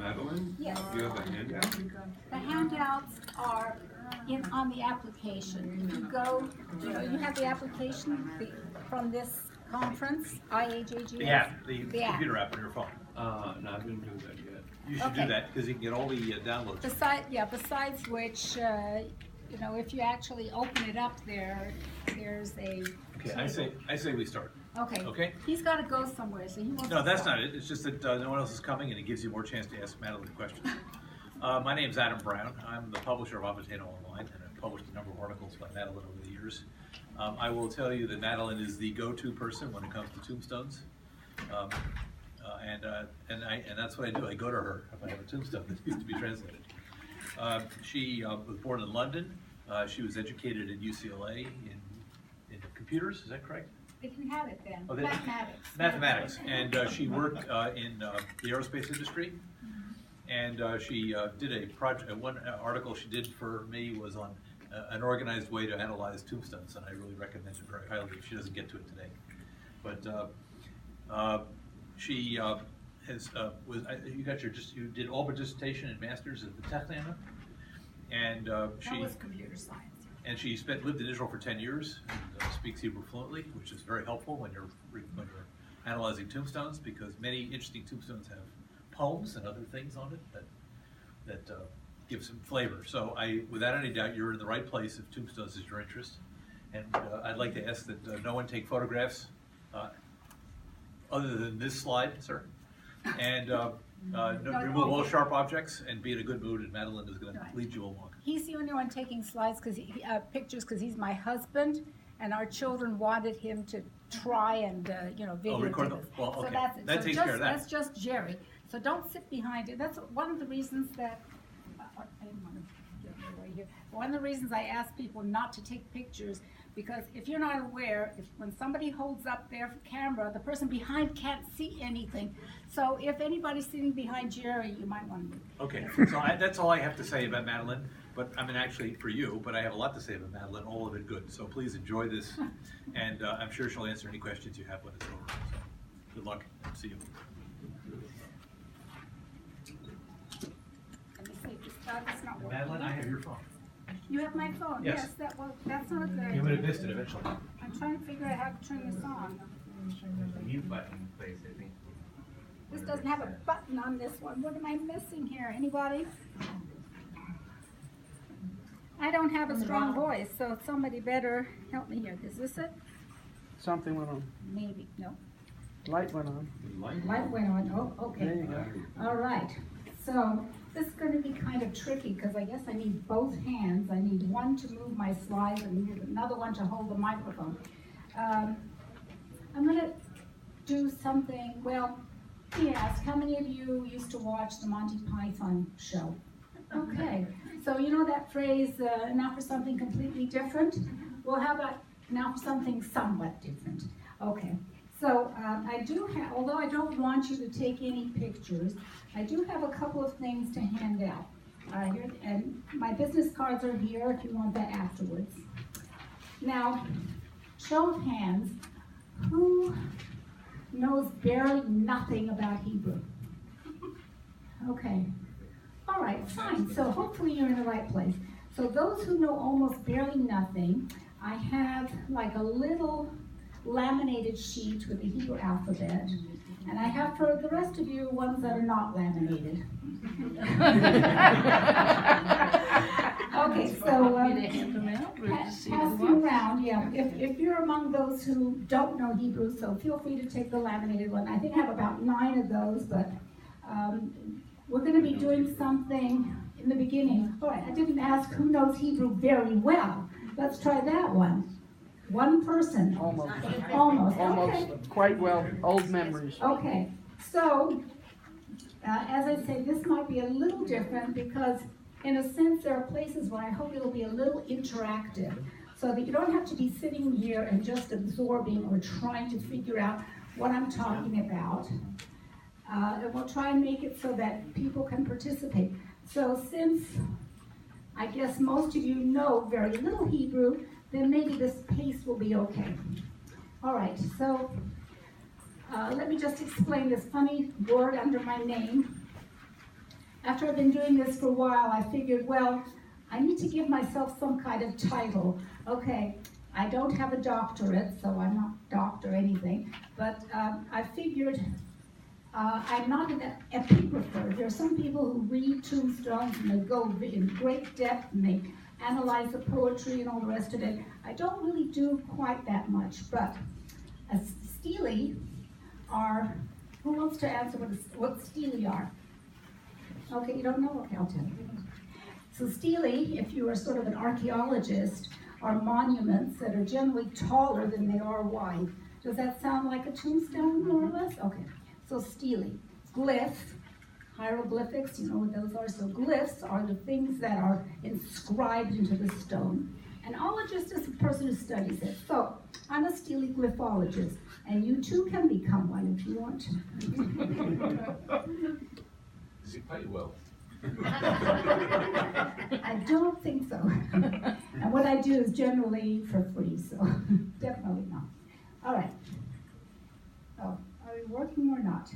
Madeline? Yes. Do you have a handout? The handouts are on the application. If you go, you have the application from this conference, IAJGS. The app, the app. computer app on your phone. No, I didn't do that yet. You should Okay. do that because you can get all the downloads. Besides which, if you actually open it up there's a Okay, table. I say we start. Okay. Okay? He's got to go somewhere, so he wants No, to that's start. not it. It's just that no one else is coming, and it gives you more chance to ask Madeline questions. My name is Adam Brown. I'm the publisher of Avitano Online, and I've published a number of articles by Madeline over the years. I will tell you that Madeline is the go-to person when it comes to tombstones, and that's what I do. I go to her if I have a tombstone that needs to be translated. She was born in London. She was educated at UCLA in computers. Is that correct? They can have it then. Oh, Mathematics. Mathematics, and she worked in the aerospace industry, and she did a project. One article she did for me was on an organized way to analyze tombstones, and I really recommend it very highly. If she doesn't get to it today, but she has you did all but dissertation and masters at the Technion, and she. That was computer science. And she lived in Israel for 10 years and speaks Hebrew fluently, which is very helpful when you're analyzing tombstones, because many interesting tombstones have poems and other things on it that give some flavor. So without any doubt, you're in the right place if tombstones is your interest. And I'd like to ask that no one take photographs other than this slide, sir. And remove all sharp objects and be in a good mood, and Madeline is going to lead you along. He's the only one taking slides pictures because he's my husband, and our children wanted him to try and video record this. them. Well, okay. So that's That takes care of that. That's just Jerry. So don't sit behind it. That's one of the reasons that I didn't want to get right here. One of the reasons I ask people not to take pictures, because if you're not aware, when somebody holds up their camera, the person behind can't see anything. So if anybody's sitting behind Jerry, you might want to move. Okay, so that's all I have to say about Madeline, but I mean actually for you, but I have a lot to say about Madeline, all of it good. So please enjoy this, and I'm sure she'll answer any questions you have when it's over. So good luck, see you. Let me see, that's not working. Madeline, I have your phone. You have my phone? Yes. That's not good. You would have missed it eventually. I'm trying to figure out how to turn this on. Mute button in place, I think. This doesn't have a button on this one. What am I missing here? Anybody? I don't have a strong voice, so somebody better help me here. Is this it? Something went on. Maybe. No. Light went on. Light went on. Oh, okay. There you go. All right. So this is going to be kind of tricky because I guess I need both hands. I need one to move my slides and another one to hold the microphone. I'm going to do something, well, he asked, how many of you used to watch the Monty Python show? Okay, so you know that phrase, now for something completely different? Well, how about now for something somewhat different? Okay, so I do have, although I don't want you to take any pictures, I do have a couple of things to hand out. Here, and my business cards are here if you want that afterwards. Now, show of hands, who knows barely nothing about Hebrew? Okay. All right, fine. So hopefully you're in the right place. So those who know almost barely nothing, I have like a little laminated sheet with the Hebrew alphabet. And I have for the rest of you ones that are not laminated. Okay, so pass them around, yeah. If you're among those who don't know Hebrew, so feel free to take the laminated one. I think I have about 9 of those, but we're going to be doing something in the beginning. All right, I didn't ask who knows Hebrew very well. Let's try that one. One person. Almost. Almost. Almost. Okay. Quite well. Old memories. Okay. So, as I say, this might be a little different because, in a sense, there are places where I hope it'll be a little interactive, so that you don't have to be sitting here and just absorbing or trying to figure out what I'm talking about. And we'll try and make it so that people can participate. So since I guess most of you know very little Hebrew, then maybe this pace will be okay. All right, so let me just explain this funny word under my name. after I've been doing this for a while, I figured, well, I need to give myself some kind of title. Okay, I don't have a doctorate, so I'm not doctor anything, but I figured I'm not an epigrapher. There are some people who read tombstones and they go in great depth and they analyze the poetry and all the rest of it. I don't really do quite that much, but a stele are, who wants to answer what stele are? Okay, you don't know? Okay, I'll tell you. So stele, if you are sort of an archaeologist, are monuments that are generally taller than they are wide. Does that sound like a tombstone, more or less? Okay, so stele. Glyph, hieroglyphics, you know what those are? So glyphs are the things that are inscribed into the stone. An ologist is a person who studies it. So I'm a stele glyphologist, and you too can become one if you want to. Does he pay well? I don't think so. And what I do is generally for free, so definitely not. All right. So, are we working or not?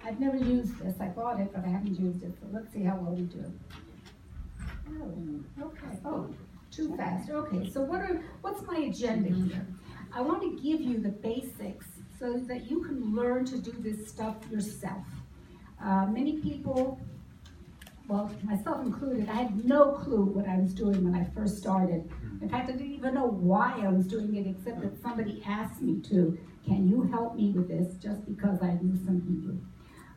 I've never used this. I bought it, but I haven't used it, so let's see how well we do. Oh, okay. Oh, too fast. Okay, so what's my agenda here? I want to give you the basics so that you can learn to do this stuff yourself. Many people, well, myself included, I had no clue what I was doing when I first started. In fact, I didn't even know why I was doing it, except that somebody asked me to. Can you help me with this? Just because I knew some Hebrew.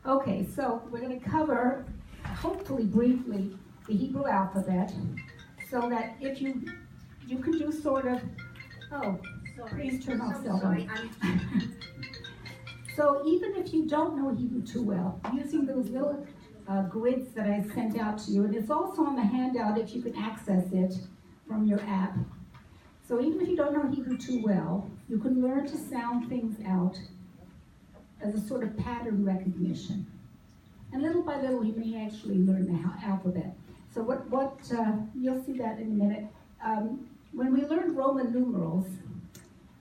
Okay, so we're going to cover, hopefully briefly, the Hebrew alphabet, so that if you can do sort of, oh, please turn off cell phone. So even if you don't know Hebrew too well, using those little grids that I sent out to you, and it's also on the handout if you can access it from your app. So even if you don't know Hebrew too well, you can learn to sound things out as a sort of pattern recognition. And little by little, you may actually learn the alphabet. So you'll see that in a minute. When we learned Roman numerals,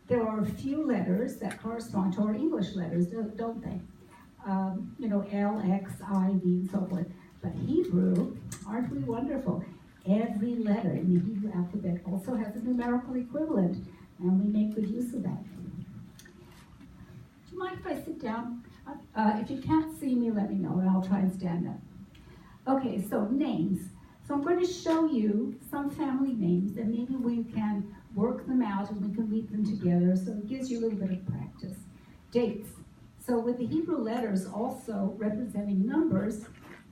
there are a few letters that correspond to our English letters, don't they? L, X, I, V, and so forth. But Hebrew, aren't we wonderful? Every letter in the Hebrew alphabet also has a numerical equivalent, and we make good use of that. Do you mind if I sit down? If you can't see me, let me know, and I'll try and stand up. Okay, so names. So I'm going to show you some family names, and maybe we can work them out and we can read them together, so it gives you a little bit of practice. Dates. So with the Hebrew letters also representing numbers,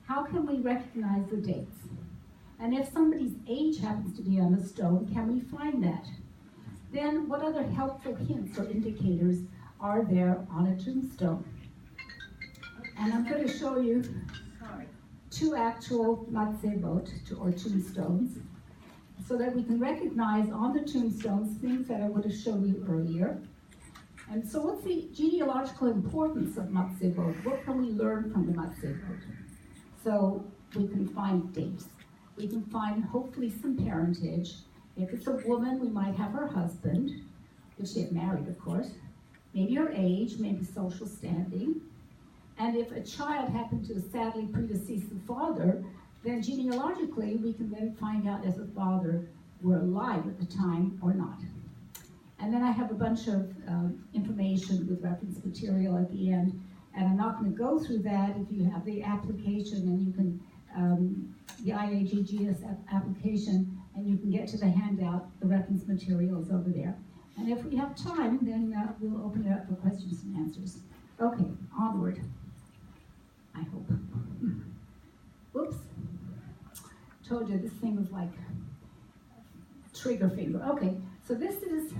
how can we recognize the dates? And if somebody's age happens to be on the stone, can we find that? Then what other helpful hints or indicators are there on a tombstone? And I'm going to show you two actual Matzevot, or tombstones, so that we can recognize on the tombstones things that I would have shown you earlier. And so what's the genealogical importance of Matzevot? What can we learn from the Matzevot? So we can find dates. We can find hopefully some parentage. If it's a woman, we might have her husband, if she had married, of course. Maybe her age, maybe social standing. And if a child happened to sadly predecease the father, then genealogically we can then find out if the father were alive at the time or not. And then I have a bunch of information with reference material at the end, and I'm not going to go through that. If you have the application, and you can, the IAJGS application, and you can get to the handout, the reference material is over there. And if we have time, then we'll open it up for questions and answers. Okay, onward, I hope. Whoops. Told you this thing was like trigger finger. Okay, so this is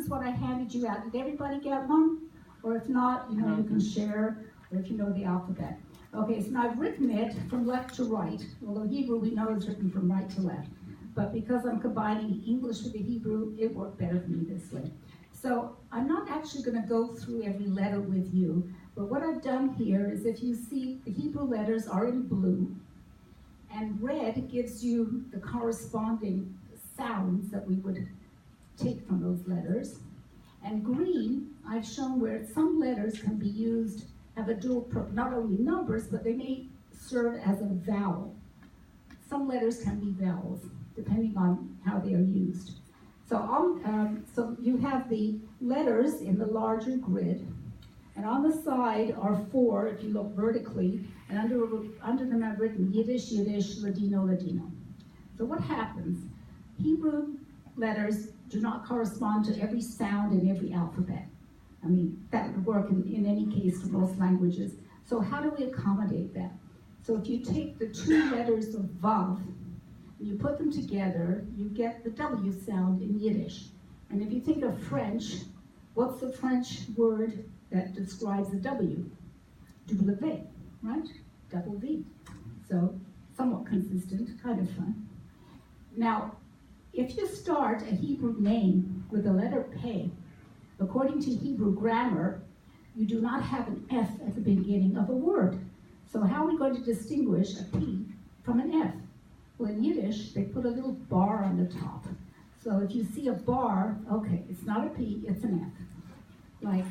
what I handed you out. Did everybody get one? Or if not, you can share, or if you know the alphabet. Okay, so now I've written it from left to right, although Hebrew we know is written from right to left. But because I'm combining English with the Hebrew, it worked better for me this way. So I'm not actually going to go through every letter with you, but what I've done here is, if you see the Hebrew letters are in blue, and red gives you the corresponding sounds that we would take from those letters. And green, I've shown where some letters can be used, have a dual purpose, not only numbers, but they may serve as a vowel. Some letters can be vowels, depending on how they are used. So you have the letters in the larger grid, and on the side are 4, if you look vertically, and under them I've written Yiddish, Yiddish, Ladino, Ladino. So what happens? Hebrew letters do not correspond to every sound in every alphabet. I mean, that would work in any case for most languages. So how do we accommodate that? So if you take the 2 letters of Vav, and you put them together, you get the W sound in Yiddish. And if you think of French, what's the French word that describes the W? Double V, right? Double V. So somewhat consistent, kind of fun. Now, if you start a Hebrew name with the letter P, according to Hebrew grammar, you do not have an F at the beginning of a word. So how are we going to distinguish a P from an F? Well, in Yiddish, they put a little bar on the top. So if you see a bar, okay, it's not a P, it's an F. Like,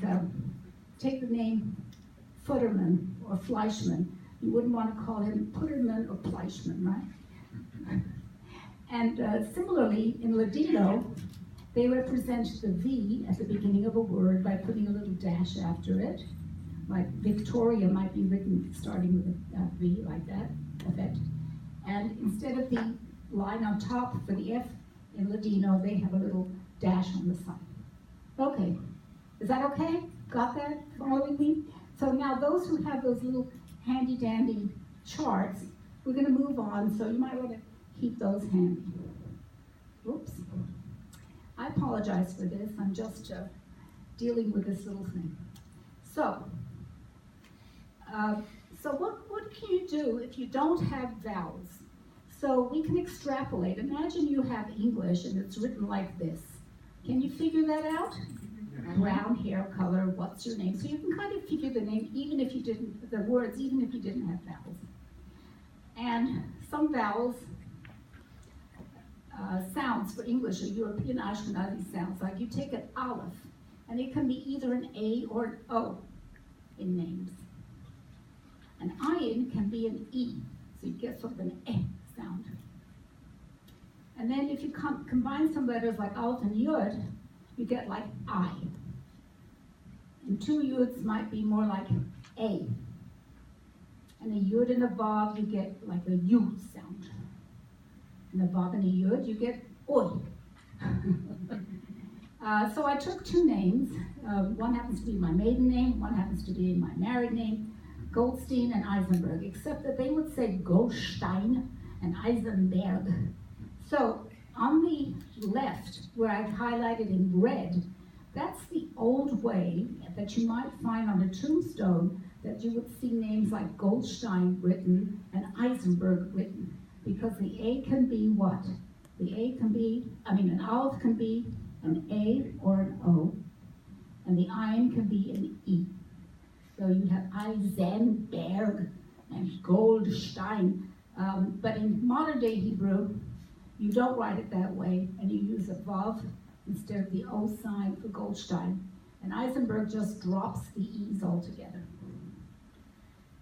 take the name Futterman or Fleischman. You wouldn't want to call him Putterman or Fleischman, right? And similarly, in Ladino, they represent the V at the beginning of a word by putting a little dash after it. Like Victoria might be written starting with a V like that, effect. And instead of the line on top for the F in Ladino, they have a little dash on the side. Okay, is that okay? Got that? Following me? So now those who have those little handy dandy charts, we're gonna move on, so you might wanna keep those handy. Oops. I apologize for this, I'm just dealing with this little thing. So what can you do if you don't have vowels? So we can extrapolate. Imagine you have English and it's written like this. Can you figure that out? Brown hair color, what's your name? So you can kind of figure the name even if you didn't, the words, even if you didn't have vowels. And some vowels, sounds for English are European Ashkenazi sounds. Like you take an aleph, and it can be either an A or an O in names. An ayin can be an E, so you get sort of an eh sound. And then if you combine some letters like aleph and yud, you get like I. And 2 yuds might be more like A. And a yud and a vav, you get like a U sound. And a vav and a yud, you get oy. So I took 2 names. One happens to be my maiden name, one happens to be my married name, Goldstein and Eisenberg, except that they would say Goldstein and Eisenberg. So on the left, where I've highlighted in red, that's the old way that you might find on a tombstone, that you would see names like Goldstein written and Eisenberg written, because the A can be what? The A can be, an aleph can be an A or an O, and the ayin can be an E. So you have Eisenberg and Goldstein, but in modern day Hebrew, you don't write it that way, and you use a vav instead of the O sign for Goldstein. And Eisenberg just drops the E's altogether.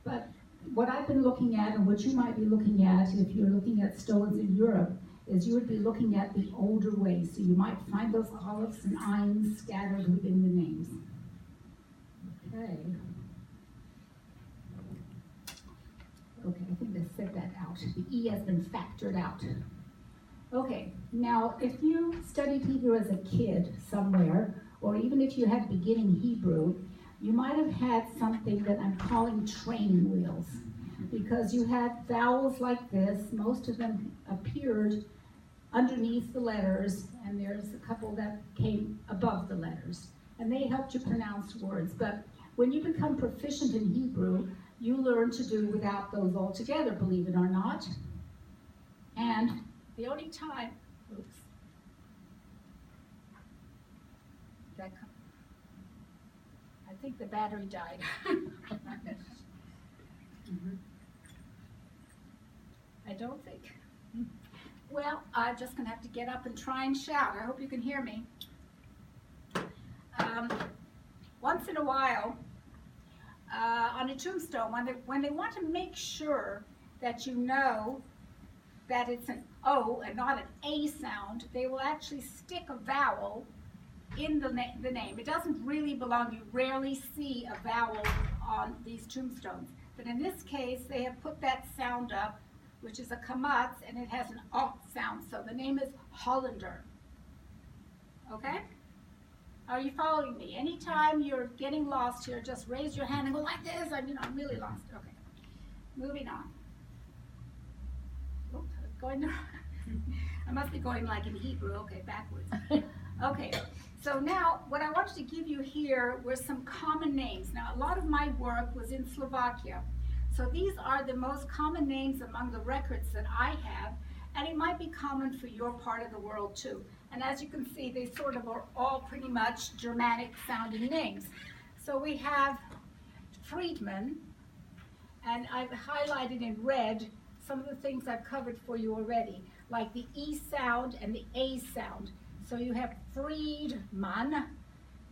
But what I've been looking at, and what you might be looking at if you're looking at stones in Europe, is you would be looking at the older way. So you might find those aleph and ayins scattered within the names. Okay. Okay, I think they said that out. The E has been factored out. Okay, now if you studied Hebrew as a kid somewhere, or even if you had beginning Hebrew, you might have had something that I'm calling training wheels, because you had vowels like this. Most of them appeared underneath the letters, and there's a couple that came above the letters, and they helped you pronounce words. But when you become proficient in Hebrew, you learn to do without those altogether, believe it or not. And the only time, oops, I think the battery died. I don't think. Well, I'm just gonna have to get up and try and shout. I hope you can hear me. Once in a while, on on a tombstone, when they want to make sure that you know that it's an O and not an A sound, they will actually stick a vowel in the name. It doesn't really belong. You rarely see a vowel on these tombstones. But in this case, they have put that sound up, which is a kamatz, and it has an O sound. So the name is Hollander. Okay? Are you following me? Anytime you're getting lost here, just raise your hand and go like this. I'm really lost. Okay. Moving on. Oops, going there. I must be going like in Hebrew. Okay, backwards. Okay. So now, what I wanted to give you here were some common names. Now, a lot of my work was in Slovakia. So these are the most common names among the records that I have, and it might be common for your part of the world too. And as you can see, they sort of are all pretty much Germanic sounding names. So we have Friedman, and I've highlighted in red some of the things I've covered for you already, like the E sound and the A sound. So you have Friedman,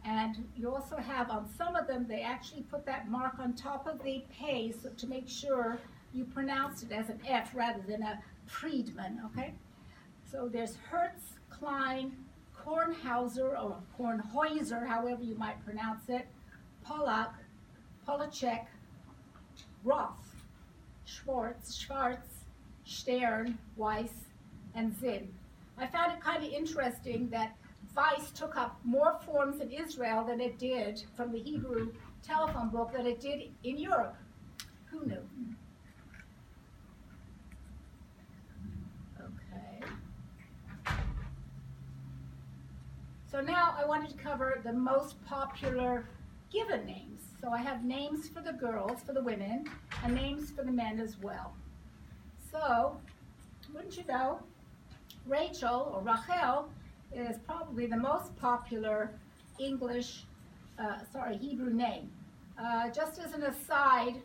and you also have on some of them, they actually put that mark on top of the pay so to make sure you pronounce it as an F rather than a Friedman, okay? So there's Hertz, Klein, Kornhauser, or Kornhäuser, however you might pronounce it, Pollack, Polacek, Roth, Schwartz, Stern, Weiss, and Zinn. I found it kind of interesting that Weiss took up more forms in Israel than it did from the Hebrew telephone book than it did in Europe. Who knew? Okay. So now I wanted to cover the most popular given names. So I have names for the girls, for the women, and names for the men as well. So, wouldn't you know, Rachel, or Rachel, is probably the most popular Hebrew name. Just as an aside,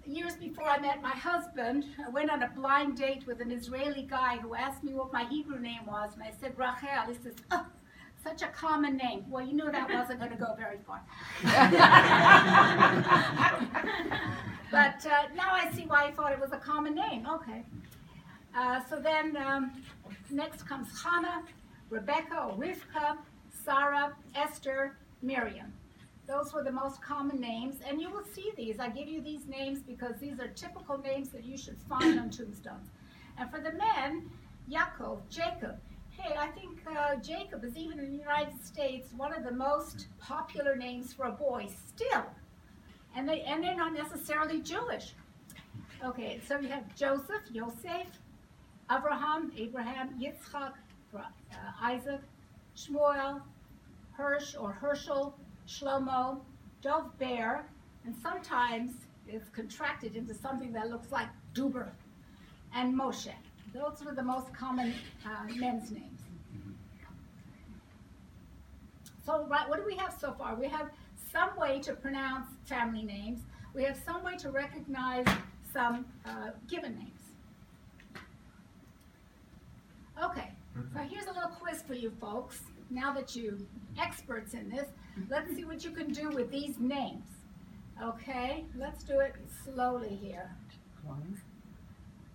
years before I met my husband, I went on a blind date with an Israeli guy who asked me what my Hebrew name was, and I said Rachel. He says, oh, such a common name. Well, you knew that wasn't going to go very far. But now I see why he thought it was a common name. Okay. So then next comes Hannah, Rebecca or Rivka, Sarah, Esther, Miriam. Those were the most common names, and you will see these. I give you these names because these are typical names that you should find on tombstones. And for the men, Yaakov, Jacob. Hey, I think Jacob is even in the United States one of the most popular names for a boy still. And they're not necessarily Jewish. Okay, so you have Joseph, Yosef, Abraham, Yitzchak, Isaac, Shmuel, Hirsch or Herschel, Shlomo, Dov Ber, and sometimes it's contracted into something that looks like Duber, and Moshe. Those were the most common men's names. So, right, what do we have so far? We have some way to pronounce family names. We have some way to recognize some given names. Okay, so here's a little quiz for you folks. Now that you're experts in this, let's see what you can do with these names. Okay, let's do it slowly here.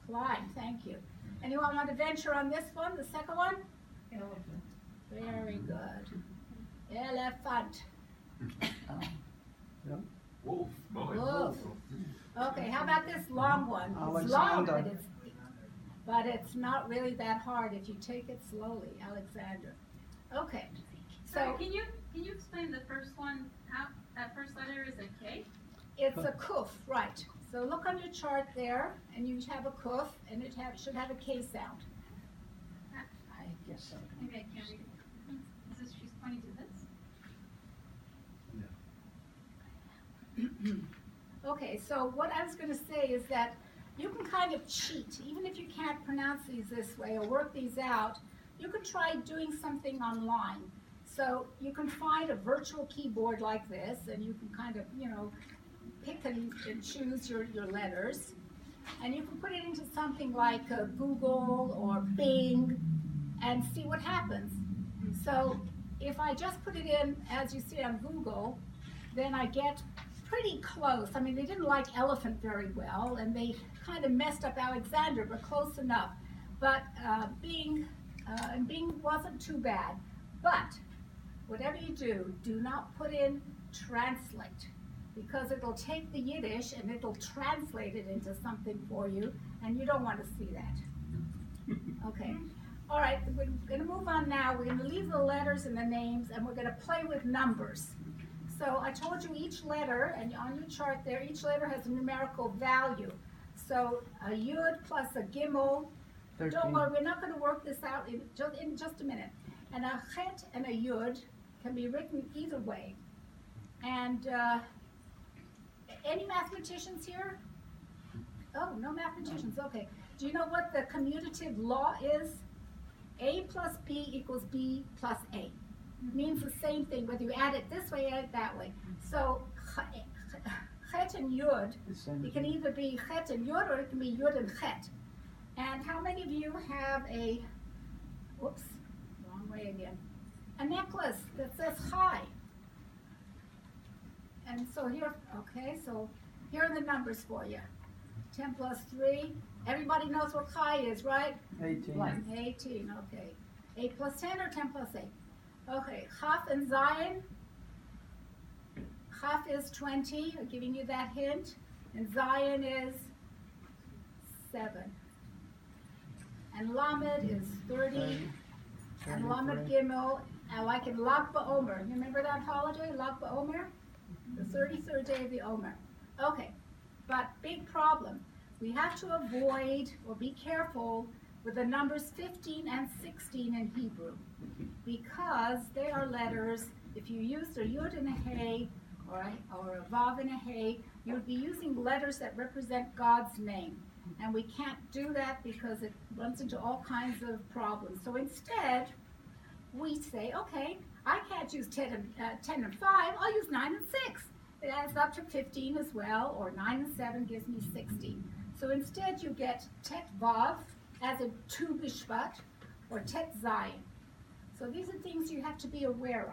Klein, thank you. Anyone want to venture on this one, the second one? Elephant. Very good. Elephant. Wolf. Wolf. Okay, how about this long one? It's long, but it's not really that hard if you take it slowly. Alexander. Okay. So can you explain the first one? How that first letter is a K? It's a kuf, right. So look on your chart there, and you have a kuf, and it should have a K sound. I guess so. Maybe I can't read it. Is this, she's pointing to this? Okay, so what I was going to say is that you can kind of cheat, even if you can't pronounce these this way or work these out. You can try doing something online. So you can find a virtual keyboard like this, and you can kind of, pick and choose your letters. And you can put it into something like Google or Bing and see what happens. So if I just put it in, as you see on Google, then I get pretty close. I mean, they didn't like elephant very well, and they kind of messed up Alexander, but close enough. But Bing wasn't too bad. But whatever you do, do not put in translate, because it'll take the Yiddish and it'll translate it into something for you, and you don't want to see that. Okay. All right, we're going to move on now. We're going to leave the letters and the names, and we're going to play with numbers. So I told you each letter, and on your chart there, each letter has a numerical value. So a yud plus a gimel. 13. Don't worry, we're not going to work this out in just a minute. And a chet and a yud can be written either way. And any mathematicians here? Oh, no mathematicians, okay. Do you know what the commutative law is? A plus B equals B plus A. It means the same thing, whether you add it this way, add it that way. So, chet and yud, it can either be chet and yud, or it can be yud and chet. And how many of you have a, whoops, wrong way again, a necklace that says chai? And so here, okay, so here are the numbers for you. 10 plus 3. Everybody knows what chai is, right? 18. 18, okay. 8 plus 10 or 10 plus 8? Okay, chaf and zayin. Chaf is 20, I'm giving you that hint. And zayin is 7. And lamed is 30. And lamed gimel, like in Lag BaOmer. You remember that holiday, Lag BaOmer? The 33rd day of the Omer. Okay, but big problem. We have to avoid or be careful with the numbers 15 and 16 in Hebrew, because they are letters. If you use a yud and a hey, or a vav and a hey, you would be using letters that represent God's name. And we can't do that because it runs into all kinds of problems. So instead, we say, okay, I can't use 10 and 5, I'll use 9 and 6. It adds up to 15 as well, or 9 and 7 gives me 16. So instead you get tet vav as a tu bishvat, or tet zayin. So these are things you have to be aware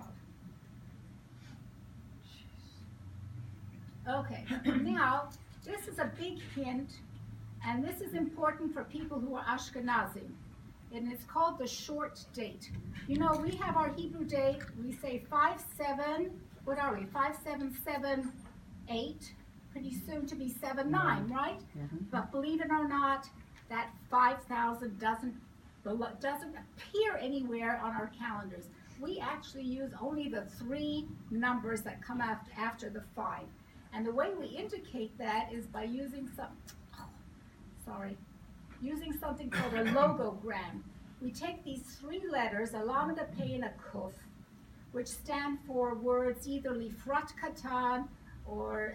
of. Okay, now this is a big hint, and this is important for people who are Ashkenazim. And it's called the short date. You know, we have our Hebrew date, we say 5-7, what are we, 5778, pretty soon to be 79, right? But believe it or not, that 5,000 doesn't appear anywhere on our calendars. We actually use only the 3 numbers that come after the 5. And the way we indicate that is by using using something called a logogram. We take these 3 letters, a lamed, a pei, and a kuf, which stand for words either lifrat katan or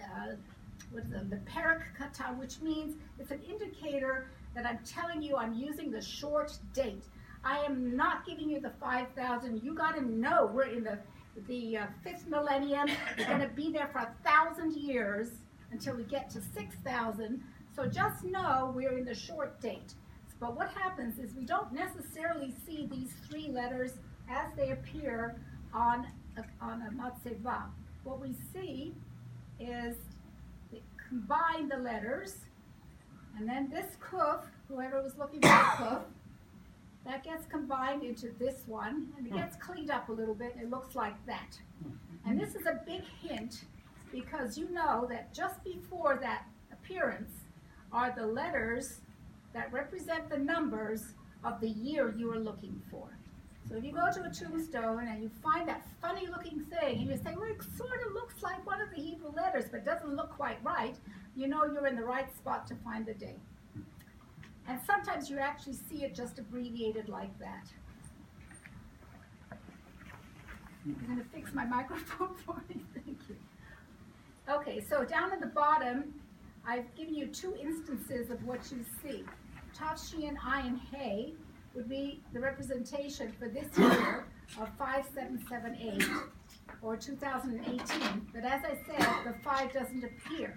the perak katan, which means it's an indicator that I'm telling you I'm using the short date. I am not giving you the 5,000. You got to know we're in the 5th millennium. We're going to be there for 1,000 years until we get to 6,000. So just know we're in the short date. But what happens is we don't necessarily see these 3 letters as they appear on a Matzeva. What we see is they combine the letters, and then this kuf, whoever was looking for kuf, that gets combined into this one, and it gets cleaned up a little bit, and it looks like that. And this is a big hint, because you know that just before that appearance are the letters that represent the numbers of the year you are looking for. So if you go to a tombstone and you find that funny looking thing, and you say, well, it sort of looks like one of the Hebrew letters, but doesn't look quite right, you know you're in the right spot to find the day. And sometimes you actually see it just abbreviated like that. I'm going to fix my microphone for me, thank you. Okay, so down at the bottom, I've given you 2 instances of what you see. Tav, Shin, Ayin, Hey would be the representation for this year of 5778 or 2018. But as I said, the 5 doesn't appear.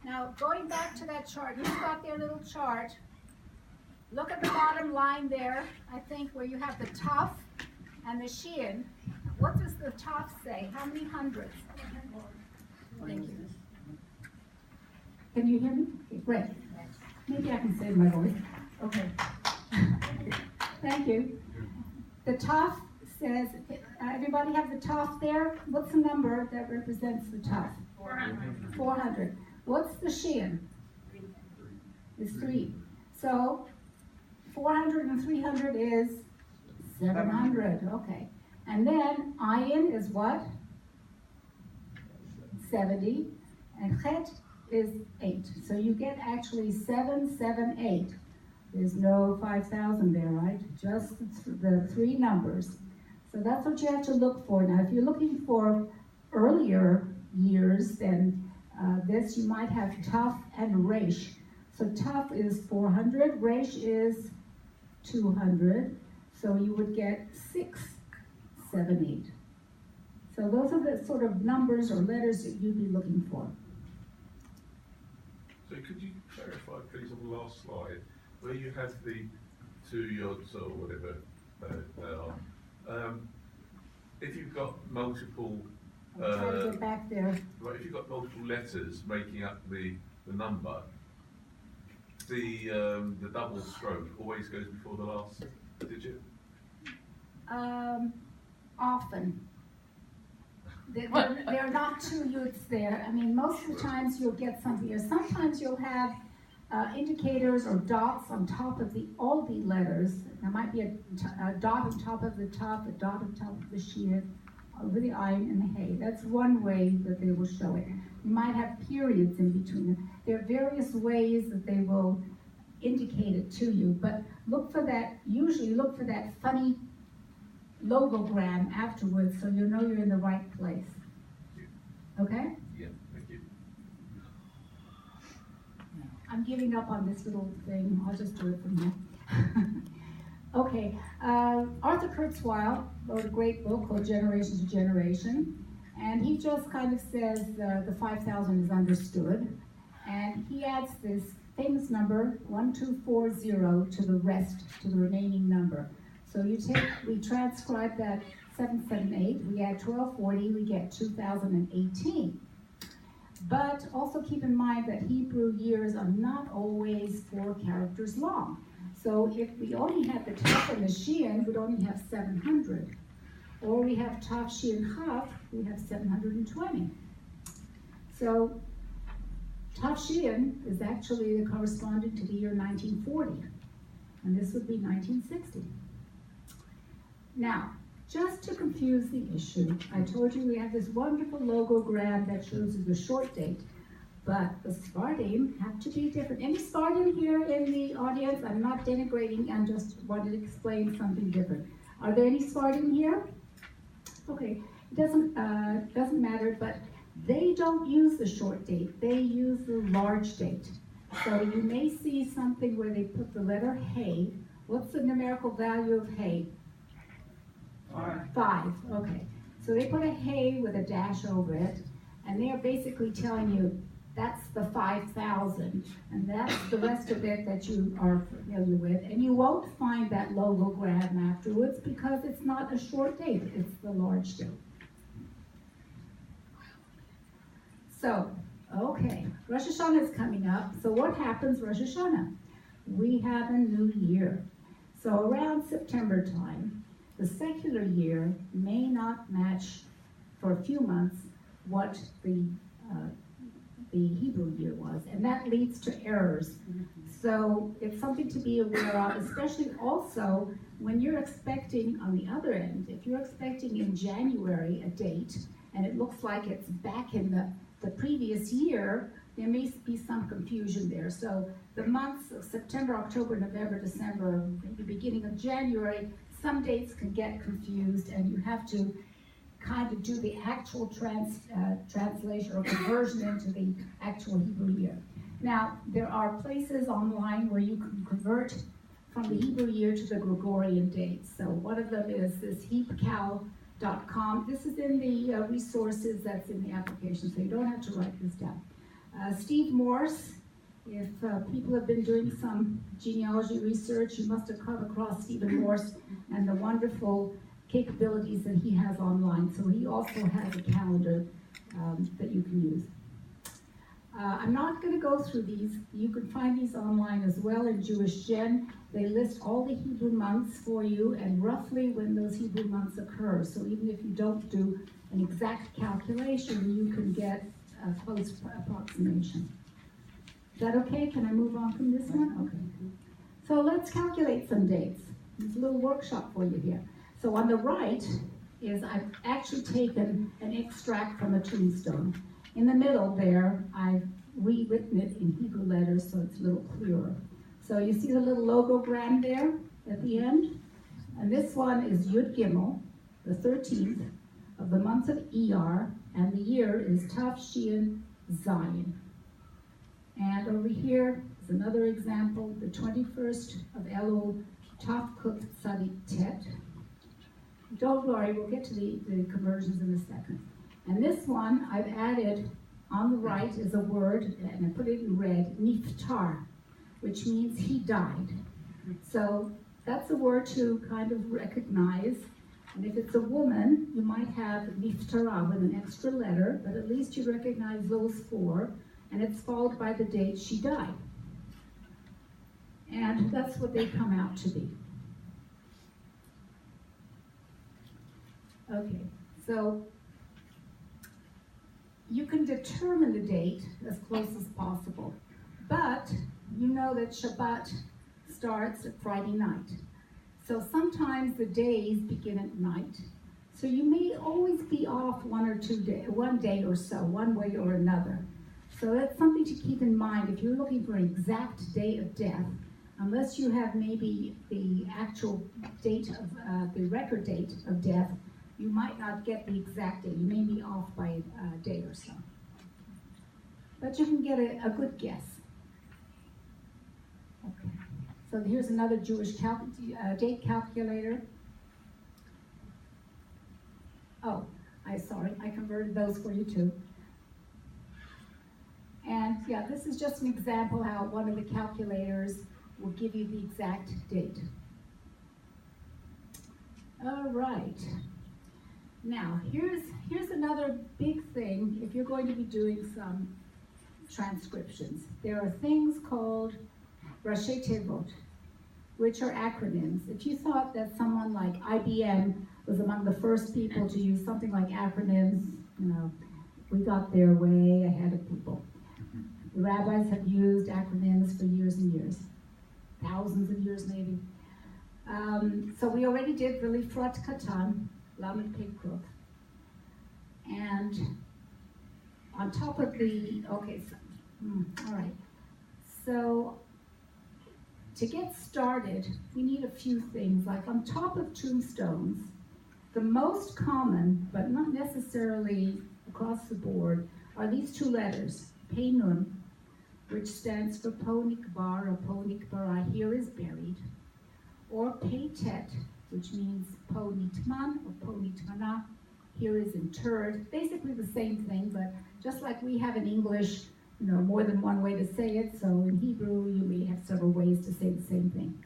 Now, going back to that chart, you've got their little chart. Look at the bottom line there, I think, where you have the Tav and the Shin. What does the Tav say? How many hundreds? Thank you. Can you hear me? Okay, great. Maybe I can save my voice. Okay. Thank you. The Toph says, everybody have the Toph there? What's the number that represents the Toph? 400. 400. What's the Shein? It's 3. So 400 and 300 is 700. Okay. And then Ayin is what? 70. And Chet is 8. So you get actually 778. There's no 5,000 there, right? Just the 3 numbers. So that's what you have to look for. Now, if you're looking for earlier years than this, you might have Toph and Resh. So Toph is 400, Resh is 200. So you would get 678. So those are the sort of numbers or letters that you'd be looking for. So could you clarify, please, on the last slide, where you have the 2 yods or whatever they are, if you've got multiple, I'll try to get back there. right, if you've got multiple letters making up the number, the double stroke always goes before the last digit? Often. There are not 2 yods there. I mean, most of the times you'll get something here. Sometimes you'll have indicators or dots on top of all the letters. There might be a dot on top of the top, a dot on top of the sheet, over the ayin and the hay. That's one way that they will show it. You might have periods in between them. There are various ways that they will indicate it to you, but look for that, usually look for that funny logogram afterwards so you'll know you're in the right place. Okay? Yeah, thank you. I'm giving up on this little thing. I'll just do it from here. Okay, Arthur Kurzweil wrote a great book called Generation to Generation, and he just kind of says the 5,000 is understood, and he adds this famous number 1240 to the rest, to the remaining number. So we transcribe that 778, we add 1240, we get 2018. But also keep in mind that Hebrew years are not always 4 characters long. So if we only have the Toph and the Shein, we'd only have 700. Or we have Toph, Shein, Chaf, we have 720. So Toph Shein is actually corresponding to the year 1940. And this would be 1960. Now, just to confuse the issue, I told you we have this wonderful logogram that shows you the short date, but the Sephardim have to be different. Any Sephardim here in the audience? I'm not denigrating, I just wanted to explain something different. Are there any Sephardim here? Okay, it doesn't matter, but they don't use the short date, they use the large date. So you may see something where they put the letter Hey. What's the numerical value of Hey? 5, okay. So they put a Hey with a dash over it, and they're basically telling you that's the 5,000, and that's the rest of it that you are familiar with. And you won't find that logogram afterwards because it's not a short date, it's the large date. So, okay, Rosh Hashanah is coming up. So what happens Rosh Hashanah? We have a new year. So around September time, the secular year may not match for a few months what the Hebrew year was, and that leads to errors. So it's something to be aware of, especially also when you're expecting on the other end, if you're expecting in January a date, and it looks like it's back in the previous year, there may be some confusion there. So the months of September, October, November, December, maybe beginning of January, some dates can get confused, and you have to kind of do the actual translation or conversion into the actual Hebrew year. Now, there are places online where you can convert from the Hebrew year to the Gregorian dates. So one of them is this heapcal.com. This is in the resources that's in the application, so you don't have to write this down. Steve Morse, if people have been doing some genealogy research, you must have come across Stephen Morse and the wonderful capabilities that he has online. So he also has a calendar that you can use. I'm not going to go through these. You can find these online as well in Jewish Gen. They list all the Hebrew months for you and roughly when those Hebrew months occur. So even if you don't do an exact calculation, you can get a close approximation. Is that okay? Can I move on from this one? Okay. So let's calculate some dates. There's a little workshop for you here. So on the right is I've actually taken an extract from a tombstone. In the middle there, I've rewritten it in Hebrew letters so it's a little clearer. So you see the little logogram there at the end? And this one is Yud Gimel, the 13th of the month of Iyar, and the year is Tav Shin Zayin. And over here is another example, the 21st of Elul, Tav Kuf Tzadik Tet. Don't worry, we'll get to the conversions in a second. And this one, I've added on the right is a word, and I put it in red, niftar, which means he died. So that's a word to kind of recognize. And if it's a woman, you might have niftara with an extra letter, but at least you recognize those four, and it's followed by the date she died. And that's what they come out to be. Okay, so you can determine the date as close as possible, but you know that Shabbat starts at Friday night. So sometimes the days begin at night. So you may always be off one day or so, one way or another. So that's something to keep in mind if you're looking for an exact day of death, unless you have maybe the actual date of, the record date of death, you might not get the exact date. You may be off by a day or so. But you can get a good guess. Okay. So here's another Jewish date calculator. Oh, I converted those for you too. And yeah, this is just an example how one of the calculators will give you the exact date. All right. Now, here's another big thing if you're going to be doing some transcriptions. There are things called Rashi Tevot, which are acronyms. If you thought that someone like IBM was among the first people to use something like acronyms, you know, we got there way ahead of people. The rabbis have used acronyms for years and years, thousands of years maybe. So we already did really Frat Katan, Lamed Pei Kruf. And on top of the, okay, so, all right. So to get started, we need a few things. Like on top of tombstones, the most common, but not necessarily across the board, are these two letters, Pei Nun, which stands for Po Nikbar or Po Nikbara, here is buried, or Pei Tet, which means Po Nitman or Po Nitmana, here is interred. Basically the same thing, but just like we have in English, you know, more than one way to say it, so in Hebrew you may have several ways to say the same thing.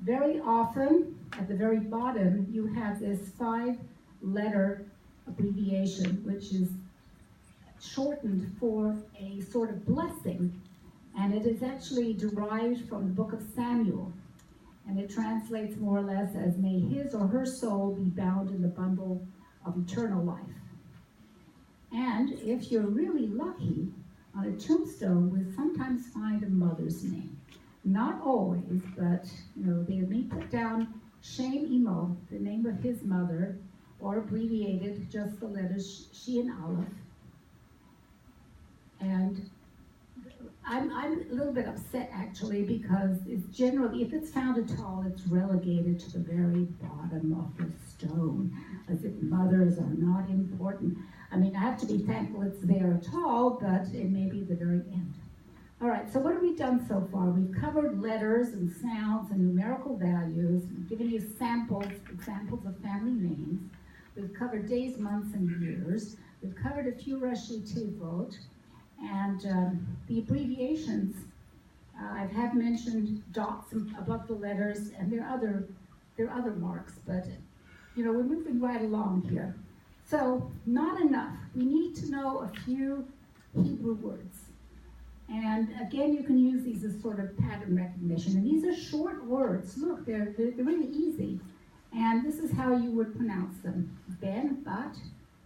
Very often, at the very bottom, you have this 5-letter abbreviation, which is shortened for a sort of blessing, and it is actually derived from the book of Samuel, and it translates more or less as, may his or her soul be bound in the bundle of eternal life. And if you're really lucky, on a tombstone, we sometimes find a mother's name. Not always, but you know, they may put down Shem Imo, the name of his mother, or abbreviated just the letters She and Aleph. And I'm a little bit upset actually, because it's generally, if it's found at all, it's relegated to the very bottom of the stone, as if mothers are not important. I mean, I have to be thankful it's there at all, but it may be the very end. All right, so what have we done so far? We've covered letters and sounds and numerical values. We've given you examples of family names. We've covered days, months, and years. We've covered a few Rashi Tevot. And the abbreviations, I have mentioned dots above the letters, and there are other marks, but you know, we're moving right along here. So, not enough. We need to know a few Hebrew words. And again, you can use these as sort of pattern recognition. And these are short words. Look, they're really easy. And this is how you would pronounce them. Ben, Bat,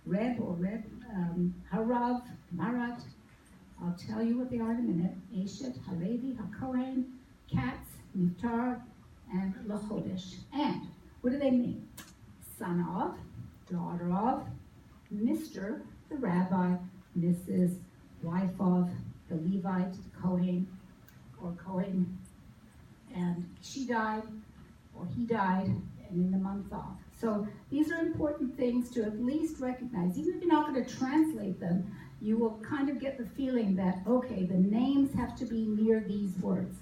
Reb or Reb, Harav, Marat. I'll tell you what they are in a minute. Eshet, Halevi, HaKohen, Katz, Niftar, and Lachodesh. And what do they mean? Son of, daughter of, Mr., the rabbi, Mrs., wife of, the Levite, the Kohen, or Kohen, and she died, or he died, and in the month of. So these are important things to at least recognize. Even if you're not going to translate them, you will kind of get the feeling that, okay, the names have to be near these words.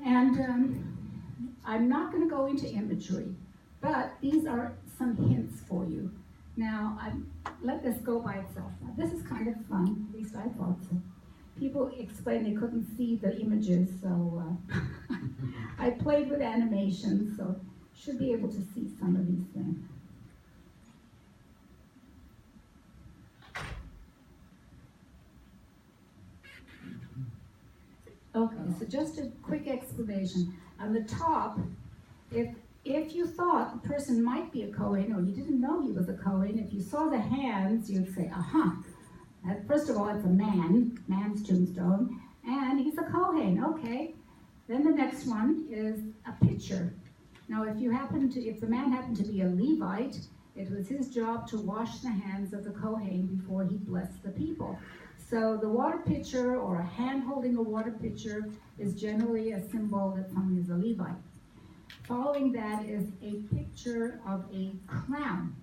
And I'm not going to go into imagery, but these are some hints for you. Now, let this go by itself. Now, this is kind of fun, at least I thought so. People explained they couldn't see the images, so I played with animations, so should be able to see some of these things. Okay, so just a quick explanation. On the top, if you thought the person might be a Kohen, or you didn't know he was a Kohen, if you saw the hands, you'd say, aha. First of all, it's a man's tombstone, and he's a Kohen, okay. Then the next one is a pitcher. Now, if the man happened to be a Levite, it was his job to wash the hands of the Kohen before he blessed the people. So the water pitcher, or a hand holding a water pitcher, is generally a symbol that someone is a Levite. Following that is a picture of a crown.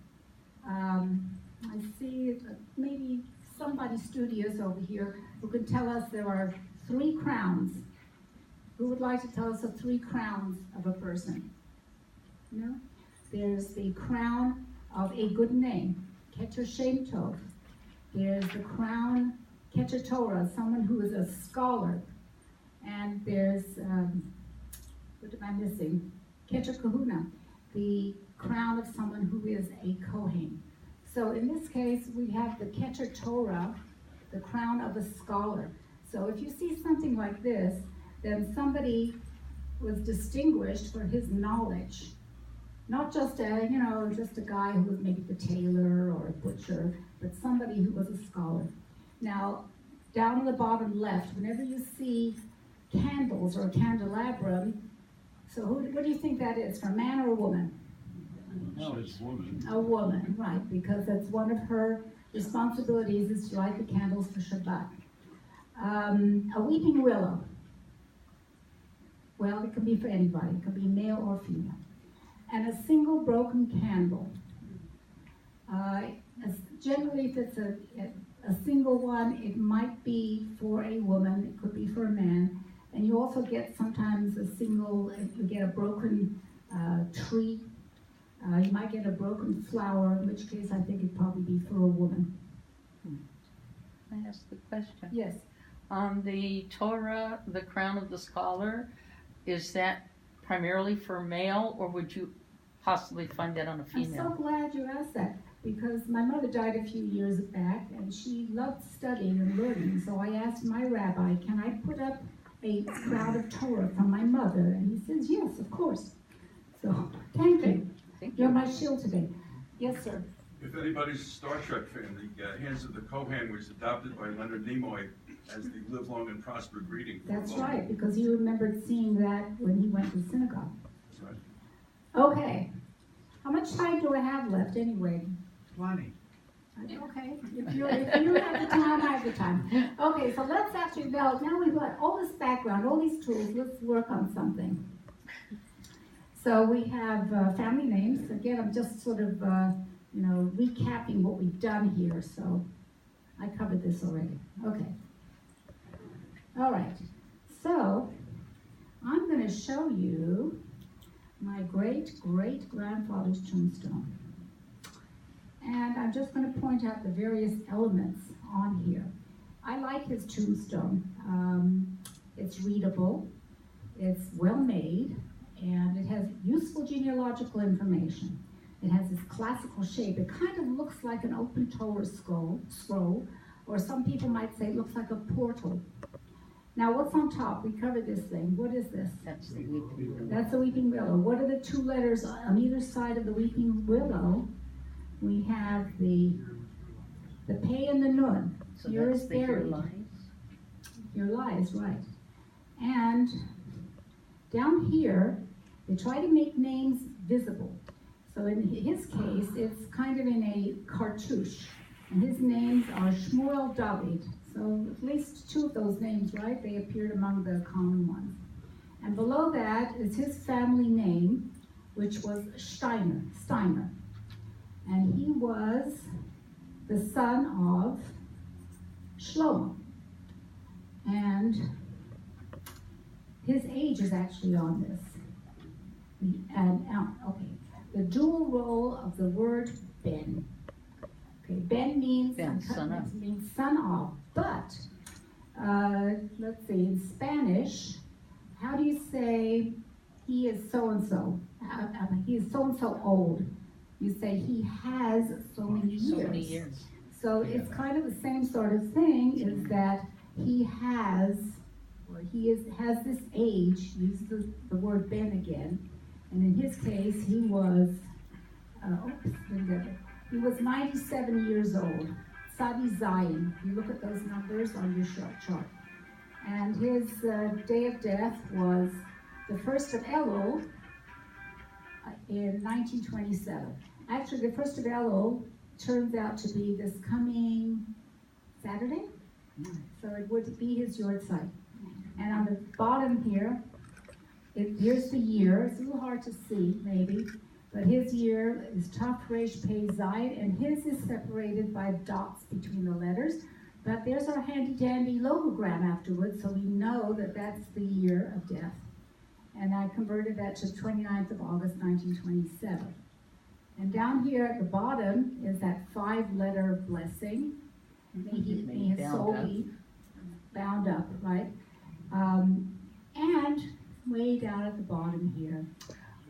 I see maybe somebody studious over here who can tell us there are 3 crowns. Who would like to tell us of 3 crowns of a person? No? There's the crown of a good name, Keter Shem Tov. There's the crown, Keter Torah, someone who is a scholar. And there's, what am I missing? Keter Kahuna, the crown of someone who is a Kohen. So in this case, we have the Keter Torah, the crown of a scholar. So if you see something like this, then somebody was distinguished for his knowledge. Not just a guy who was maybe the tailor or a butcher, but somebody who was a scholar. Now, down in the bottom left, whenever you see candles or a candelabrum, so what do you think that is, for a man or a woman? No, it's woman. A woman, right, because that's one of her responsibilities is to light the candles for Shabbat. A weeping willow. Well, it can be for anybody. It can be male or female. And a single broken candle. Generally, if it's a single one, it might be for a woman, it could be for a man. And you also get sometimes you get a broken tree. You might get a broken flower, in which case I think it'd probably be for a woman. Can I ask the question? Yes. On the Torah, the crown of the scholar, is that primarily for male, or would you possibly find that on a I'm so female? glad you asked that, because my mother died a few years back, and she loved studying and learning, so I asked my rabbi, can I put up a crown of Torah from my mother? And he says, yes, of course. So, thank you. You're my shield today. Yes, sir. If anybody's a Star Trek fan, the Hands of the Kohen was adopted by Leonard Nimoy as the Live Long and Prosper greeting. That's right, because he remembered seeing that when he went to synagogue. That's right. Okay. How much time do I have left anyway? 20. Okay, if you have the time, I have the time. Okay, so let's actually, now we've got all this background, all these tools, let's work on something. So we have family names. Again, I'm just sort of, recapping what we've done here, so I covered this already. Okay. All right, so I'm going to show you my great-great-grandfather's tombstone. And I'm just going to point out the various elements on here. I like his tombstone. It's readable, it's well made, and it has useful genealogical information. It has this classical shape. It kind of looks like an open Torah scroll, or some people might say it looks like a portal. Now, what's on top? We covered this thing. What is this? That's the weeping willow. That's the weeping willow. What are the two letters on either side of the weeping willow? We have the pay and the nun. So Yours that's the here buried. lies. Your lies, right. And down here, they try to make names visible. So in his case, it's kind of in a cartouche. And his names are Shmuel David. So at least two of those names, right? They appeared among the common ones. And below that is his family name, which was Steiner. And he was the son of Shlomo. And his age is actually on this. Okay, the dual role of the word Ben. Okay, Ben means son of. means son of, but let's see, in Spanish, how do you say he is so and so? He is so and so old. You say he has so many years. So many years. So it's kind of the same sort of thing, is that he has, or has this age, use the word Ben again, and in his case, he was, he was 97 years old, Sadi Zion. You look at those numbers on your chart. And his day of death was the 1st of Elul in 1927. Actually, the 1st of Elul turns out to be this coming Saturday, so it would be his yortzeit. And on the bottom here, here's the year. It's a little hard to see, maybe, but his year is Taf Resh Pei Zayin, and his is separated by dots between the letters. But there's our handy-dandy logogram afterwards, so we know that that's the year of death. And I converted that to 29th of August, 1927. And down here at the bottom is that 5-letter blessing. May his soul be bound up, right? And way down at the bottom here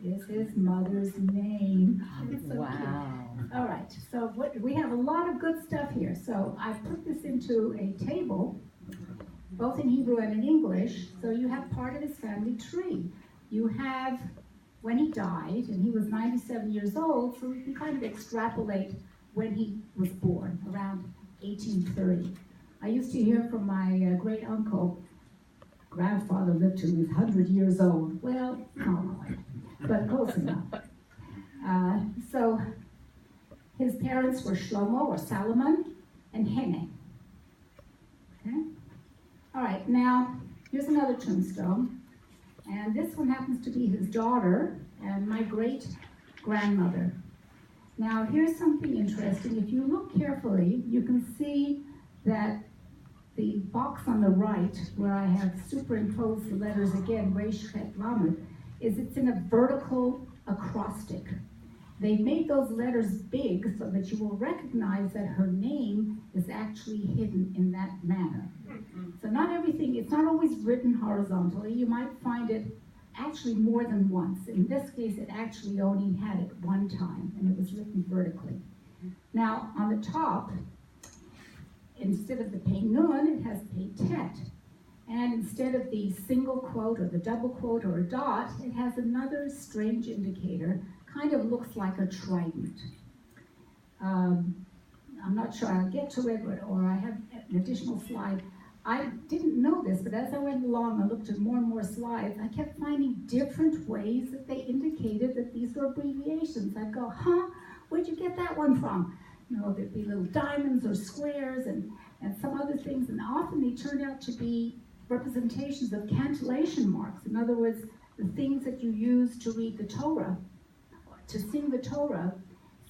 is his mother's name. It's so Wow. cute. All right, so we have a lot of good stuff here. So I put this into a table, both in Hebrew and in English, so you have part of his family tree. You have when he died, and he was 97 years old, so we can kind of extrapolate when he was born, around 1830. I used to hear from my great uncle, grandfather lived till he was 100 years old. Well, not quite, but close enough. So his parents were Shlomo, or Solomon, and Hene. Okay? All right, now here's another tombstone. And this one happens to be his daughter and my great-grandmother. Now, here's something interesting. If you look carefully, you can see that the box on the right, where I have superimposed the letters again, Resh Chet Lamed, it's in a vertical acrostic. They made those letters big so that you will recognize that her name is actually hidden in that manner. So not everything, it's not always written horizontally. You might find it actually more than once. In this case, it actually only had it one time, and it was written vertically. Now, on the top, instead of the Pei Nun, it has Pei Tet. And instead of the single quote or the double quote or a dot, it has another strange indicator. Kind of looks like a trident. I'm not sure, I'll get to it, or I have an additional slide. I didn't know this, but as I went along, I looked at more and more slides, I kept finding different ways that they indicated that these were abbreviations. I'd go, where'd you get that one from? You know, there'd be little diamonds or squares and some other things, and often they turned out to be representations of cantillation marks. In other words, the things that you use to read the Torah, to sing the Torah.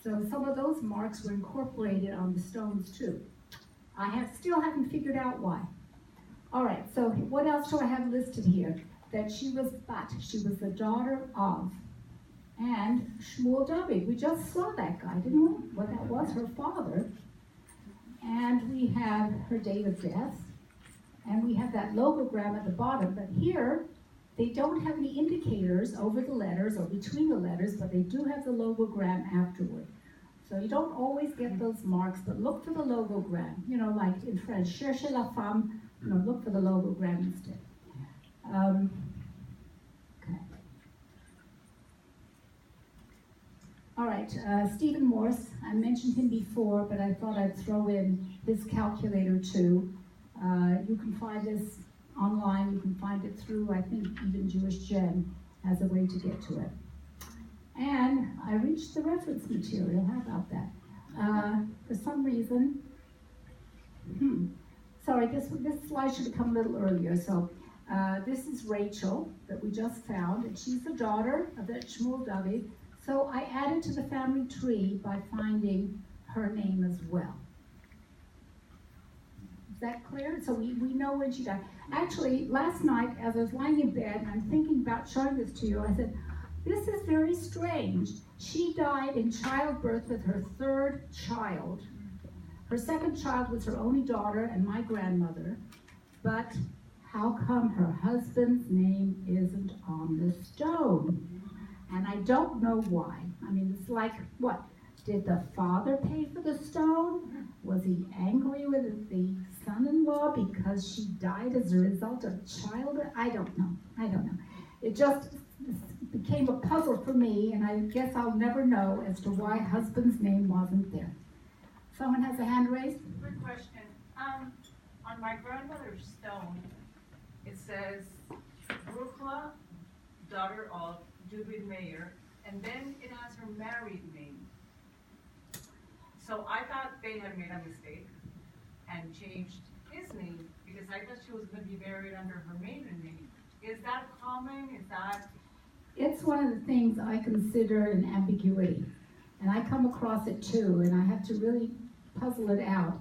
So some of those marks were incorporated on the stones too. I still haven't figured out why. All right, so what else do I have listed here? That she was Bat, she was the daughter of, and Shmuel David. We just saw that guy, didn't we? Well, that was her father. And we have her date of death, and we have that logogram at the bottom, but here, they don't have any indicators over the letters or between the letters, but they do have the logogram afterward. So you don't always get those marks, but look for the logogram. You know, like in French, cherchez la femme, you know, look for the logogram instead. Okay. All right, Stephen Morse, I mentioned him before, but I thought I'd throw in his calculator too. You can find this online, you can find it through, I think, even Jewish Gen has a way to get to it. And I reached the reference material, how about that? For some reason, sorry, this slide should have come a little earlier. So this is Rachel that we just found, and she's the daughter of that Shmuel David. So I added to the family tree by finding her name as well. Is that clear? So we know when she died. Actually, last night, as I was lying in bed, and I'm thinking about showing this to you, I said, this is very strange. She died in childbirth with her third child. Her second child was her only daughter and my grandmother. But how come her husband's name isn't on the stone? And I don't know why. I mean, it's like, what? Did the father pay for the stone? Was he angry with the son-in-law because she died as a result of childbirth? I don't know. It just became a puzzle for me, and I guess I'll never know as to why husband's name wasn't there. Someone has a hand raised? Quick question. On my grandmother's stone, it says Ruchla, daughter of David Mayer, and then it has her married name. So I thought they had made a mistake and changed his name because I thought she was going to be married under her maiden name. Is that common? Is that? It's one of the things I consider an ambiguity. And I come across it too, and I have to really puzzle it out.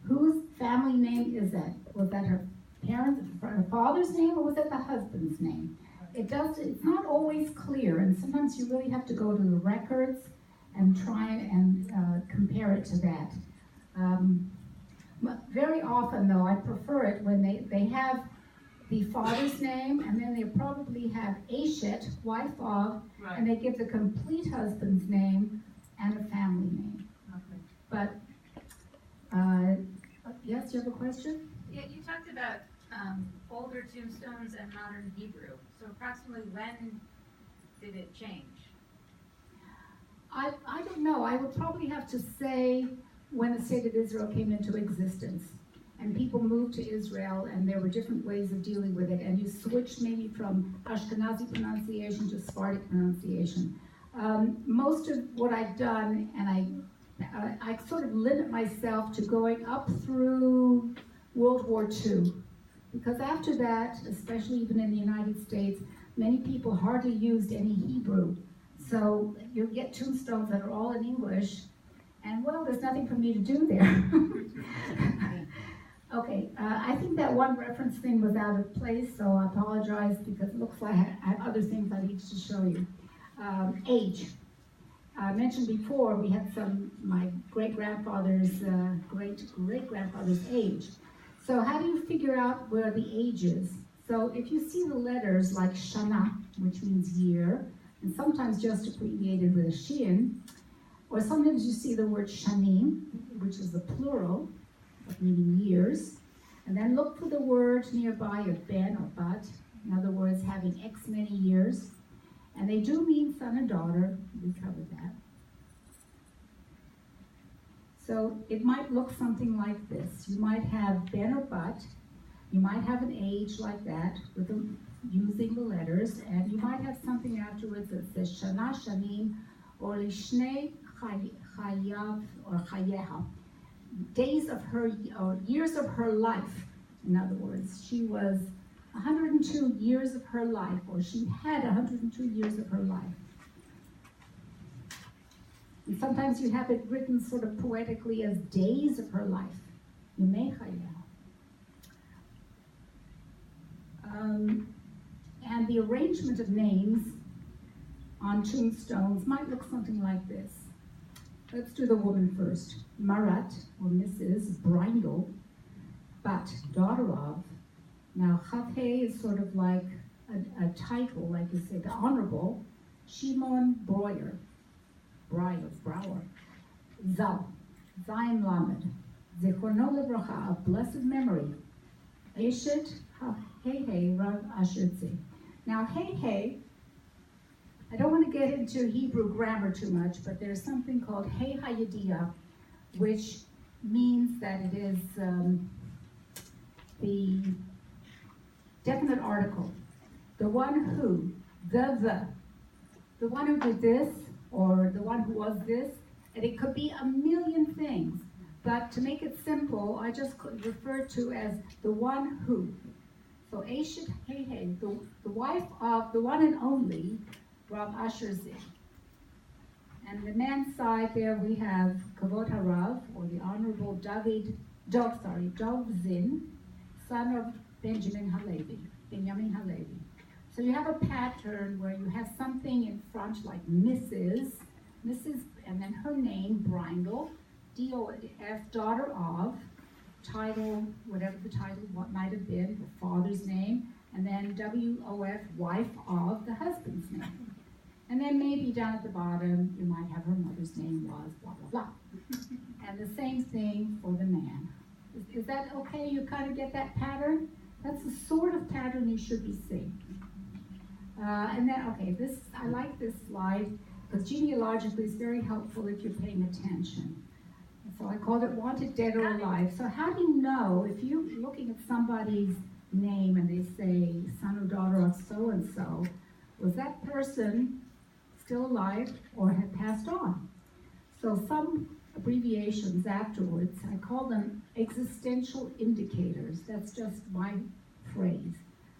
Whose family name is that? Was that her parents, her father's name, or was it the husband's name? It's not always clear, and sometimes you really have to go to the records and try and compare it to that. Very often, though, I prefer it when they have the father's name, and then they probably have Eshet, wife of, Right. and they give the complete husband's name and a family name. Okay. But, yes, you have a question? Yeah, you talked about older tombstones and modern Hebrew. So approximately when did it change? I don't know. I would probably have to say when the state of Israel came into existence and people moved to Israel and there were different ways of dealing with it, and you switched maybe from Ashkenazi pronunciation to Sephardic pronunciation. Most of what I've done, and I sort of limit myself to going up through World War II, because after that, especially even in the United States, many people hardly used any Hebrew. So you'll get tombstones that are all in English, and well, there's nothing for me to do there. Okay, I think that one reference thing was out of place, so I apologize because it looks like I have other things I need to show you. Age. I mentioned before we had my great-grandfather's great-great-grandfather's age. So how do you figure out where the age is? So if you see the letters like Shana, which means year, and sometimes just abbreviated with a shin, or sometimes you see the word shanim, which is the plural, meaning years, and then look for the word nearby of ben or bat, in other words, having X many years, and they do mean son and daughter, we covered that. So it might look something like this. You might have ben or bat, you might have an age like that, with using the letters, and you might have something afterwards that says shana shanim, or lishnei chayav or chayeha. Days of her, or years of her life. In other words, she was 102 years of her life, or she had 102 years of her life. And sometimes you have it written sort of poetically as days of her life. And the arrangement of names on tombstones might look something like this. Let's do the woman first. Marat, or Mrs. Brindle, Bat, daughter of. Now, Chafhe is sort of like a title, like you say, the Honorable Shimon Breuer. Brower. Zal, Zayin Lamed, Zichrono Livracha, of blessed memory, Eshet Hei Rav Ashurtzi. Now, Hei, I don't want to get into Hebrew grammar too much, but there's something called Hei Hayadiah, which means that it is the definite article. The one who, the one who did this, or the one who was this, and it could be a million things. But to make it simple, I just refer to as the one who. So Eshet Hei, the wife of the one and only Rav Asher Zin. And the man's side there we have Kavod Harav, or the Honorable Dov Zin, son of Benjamin Halevi. So you have a pattern where you have something in front like Mrs., and then her name, Brindle, D-O-F, daughter of, title, whatever the title, what might have been, the father's name, and then W-O-F, wife of, the husband's name. And then maybe down at the bottom, you might have her mother's name was blah, blah, blah. And the same thing for the man. Is that okay? You kind of get that pattern? That's the sort of pattern you should be seeing. And then, okay, I like this slide because genealogically it's very helpful if you're paying attention. So I called it Wanted Dead or Alive. So how do you know if you're looking at somebody's name and they say son or daughter of so-and-so, was that person still alive or had passed on? So some abbreviations afterwards, I call them existential indicators. That's just my phrase.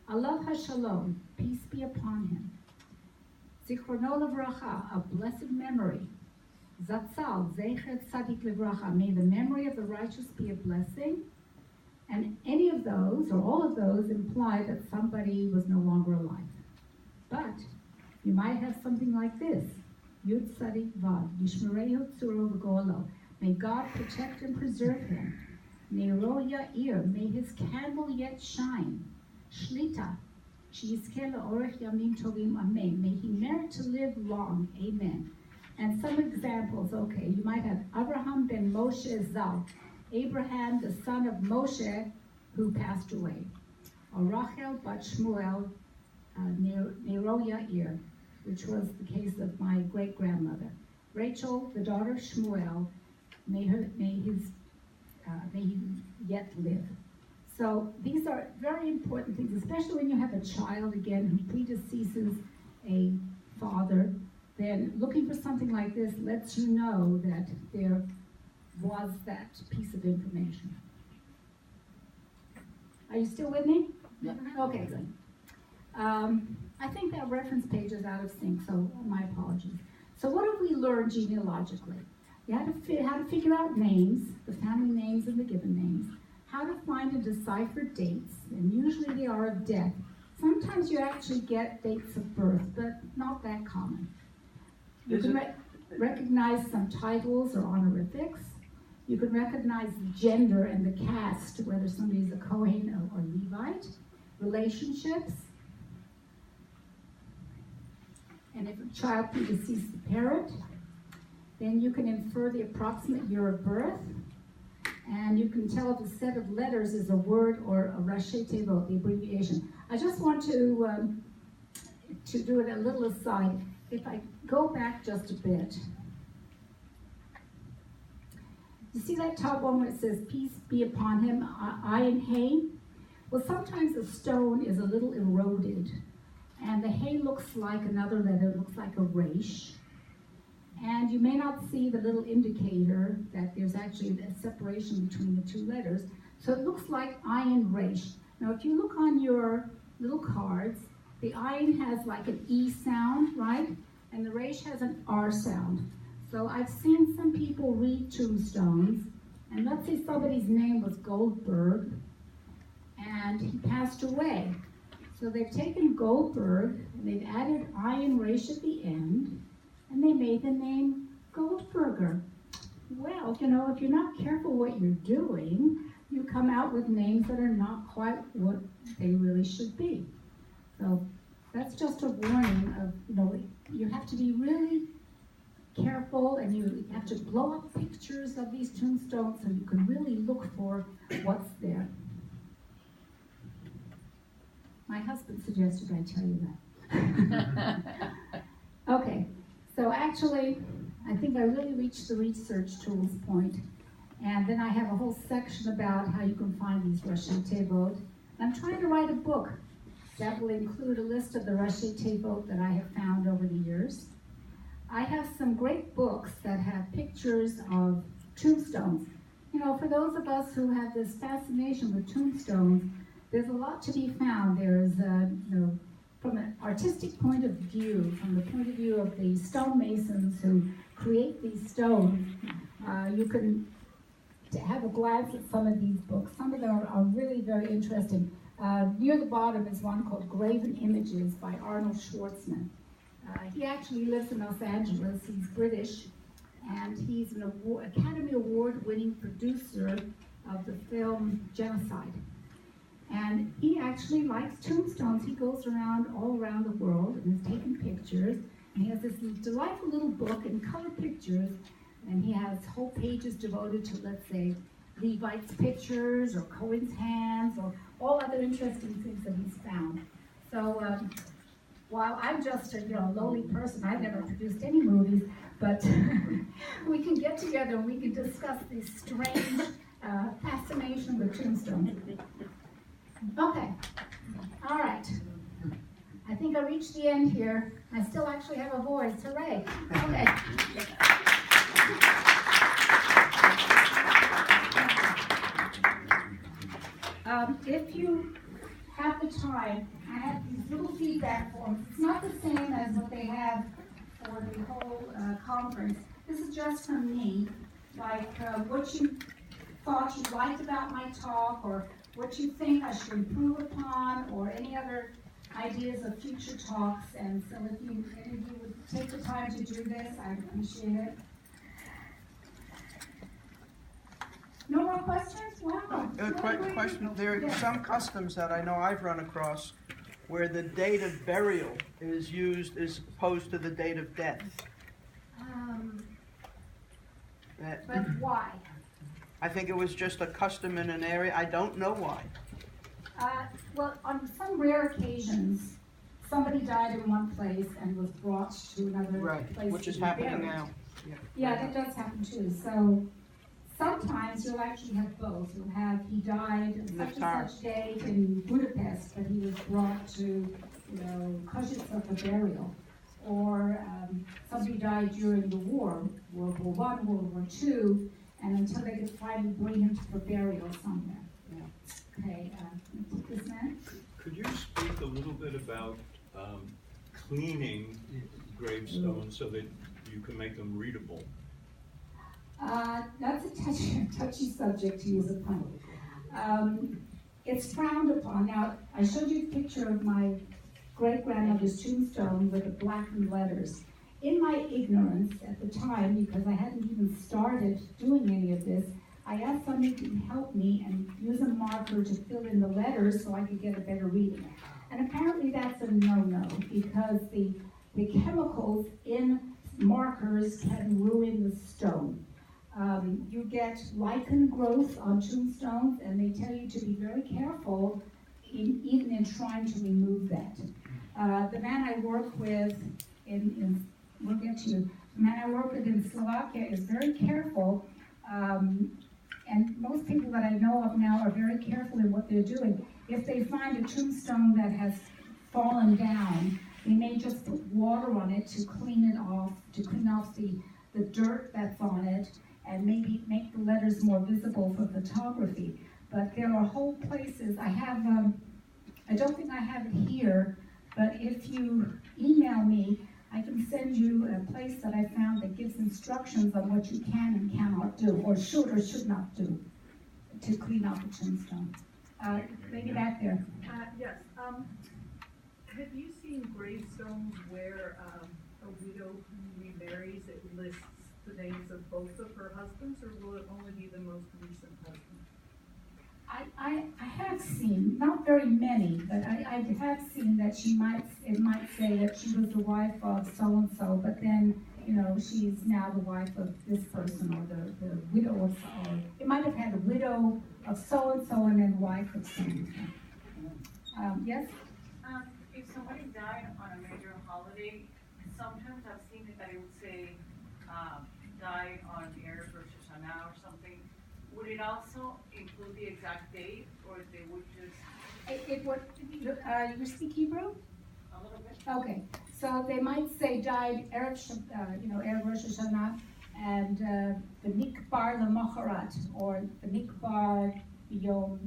Alav HaShalom, peace be upon him. Zichrono Livracha, of blessed memory. Zatzal, Zecher Tzadik Livracha, may the memory of the righteous be a blessing. And any of those, or all of those, imply that somebody was no longer alive. But you might have something like this. Yud Tzadik Vav, Yishmerehu Tzuro V'Golo. May God protect and preserve him. Neiro Ya'ir, may his candle yet shine. Shlita, Sheyizkeh Le'orech Yamim Tovim, Amen. May he merit to live long, Amen. And some examples, okay, you might have Abraham ben Moshe Zal, Abraham, the son of Moshe, who passed away. Or Rachel bat Shmuel, Neiro Ya'ir, which was the case of my great-grandmother. Rachel, the daughter of Shmuel, may he yet live. So these are very important things, especially when you have a child, again, who predeceases a father. Then looking for something like this lets you know that there was that piece of information. Are you still with me? Yeah. Okay, good. I think that reference page is out of sync, so my apologies. So what have we learned genealogically? You had to how to figure out names, the family names and the given names, how to find and decipher dates, and usually they are of death. Sometimes you actually get dates of birth, but not that common. You can recognize some titles or honorifics. You can recognize the gender and the caste, whether somebody's a Kohen or Levite, relationships, and if a child predeceased the parent, then you can infer the approximate year of birth, and you can tell if a set of letters is a word or a rashi tevot, the abbreviation. I just want to do it a little aside. If I go back just a bit, you see that top one where it says, peace be upon him, I and hay? Well, sometimes the stone is a little eroded, and the hay looks like another letter, it looks like a resh. And you may not see the little indicator that there's actually a separation between the two letters. So it looks like ayin resh. Now if you look on your little cards, the ayin has like an E sound, right? And the resh has an R sound. So I've seen some people read tombstones, and let's say somebody's name was Goldberg, and he passed away. So they've taken Goldberg, and they've added ayin resh at the end, and they made the name Goldberger. Well, you know, if you're not careful what you're doing, you come out with names that are not quite what they really should be. So that's just a warning of, you know, you have to be really careful, and you have to blow up pictures of these tombstones so you can really look for what's there. My husband suggested I tell you that. Okay, so actually, I think I really reached the research tools point, and then I have a whole section about how you can find these racheté votes. I'm trying to write a book that will include a list of the racheté votes that I have found over the years. I have some great books that have pictures of tombstones. You know, for those of us who have this fascination with tombstones, there's a lot to be found. There's, you know, from an artistic point of view, from the point of view of the stonemasons who create these stones, you can have a glance at some of these books. Some of them are really very interesting. Near the bottom is one called Graven Images by Arnold Schwartzman. He actually lives in Los Angeles. He's British, and he's an Academy Award-winning producer of the film Genocide. And he actually likes tombstones. He goes around all around the world and is taking pictures. And he has this delightful little book in color pictures, and he has whole pages devoted to, let's say, Levite's pictures or Cohen's hands or all other interesting things that he's found. So while I'm just a lowly person, I've never produced any movies, but we can get together and we can discuss this strange fascination with tombstones. Okay, all right. I think I reached the end here. I still actually have a voice, hooray. Okay. If you have the time, I have these little feedback forms. It's not the same as what they have for the whole conference. This is just from me, like what you thought you liked about my talk, or what you think I should improve upon, or any other ideas of future talks. And so if any of you would take the time to do this, I'd appreciate it. No more questions? Wow. A quick question. There are some customs that I know I've run across where the date of burial is used as opposed to the date of death. But why? I think it was just a custom in an area. I don't know why. Well, on some rare occasions, somebody died in one place and was brought to another place. Which is to be happening buried. now. Yeah, that does happen too. So sometimes you'll actually have both. You'll have he died on such and such date in Budapest, but he was brought to, Košice for burial. Or somebody died during the war, World War I, World War II, and until they could finally bring him for burial somewhere. Okay, this man? Could you speak a little bit about cleaning gravestones so that you can make them readable? That's a touchy subject, to use a pun. It's frowned upon. Now, I showed you a picture of my great-grandmother's tombstone with the blackened letters. In my ignorance at the time, because I hadn't even started doing any of this, I asked somebody to help me and use a marker to fill in the letters so I could get a better reading. And apparently that's a no-no, because the chemicals in markers can ruin the stone. You get lichen growth on tombstones, and they tell you to be very careful even in trying to remove that. The man I work with we'll get to you. The man I work with in Slovakia is very careful, and most people that I know of now are very careful in what they're doing. If they find a tombstone that has fallen down, they may just put water on it to clean it off, to clean off the dirt that's on it, and maybe make the letters more visible for photography. But there are whole places. I have, I don't think I have it here, but if you email me, I can send you a place that I found that gives instructions on what you can and cannot do, or should not do, to clean up a tombstone. Maybe back there. Yes. Have you seen gravestones where a widow who remarries, it lists the names of both of her husbands, or will it only be the most recent husband? I have seen, not very many, but I have seen that it might say that she was the wife of so-and-so, but then she's now the wife of this person, or the widow of, or it might have had a widow of so-and-so and then wife of so-and-so. Yes? If somebody died on a major holiday, sometimes I've seen it that it would say, died on Erev Rosh Hashanah or something. Would it also include the exact date, or they would just? It would, you speak Hebrew? A little bit. Okay, so they might say died Erev Rosh Hashanah, and the Mikbar L'Macharat, or the Mikbar Yom,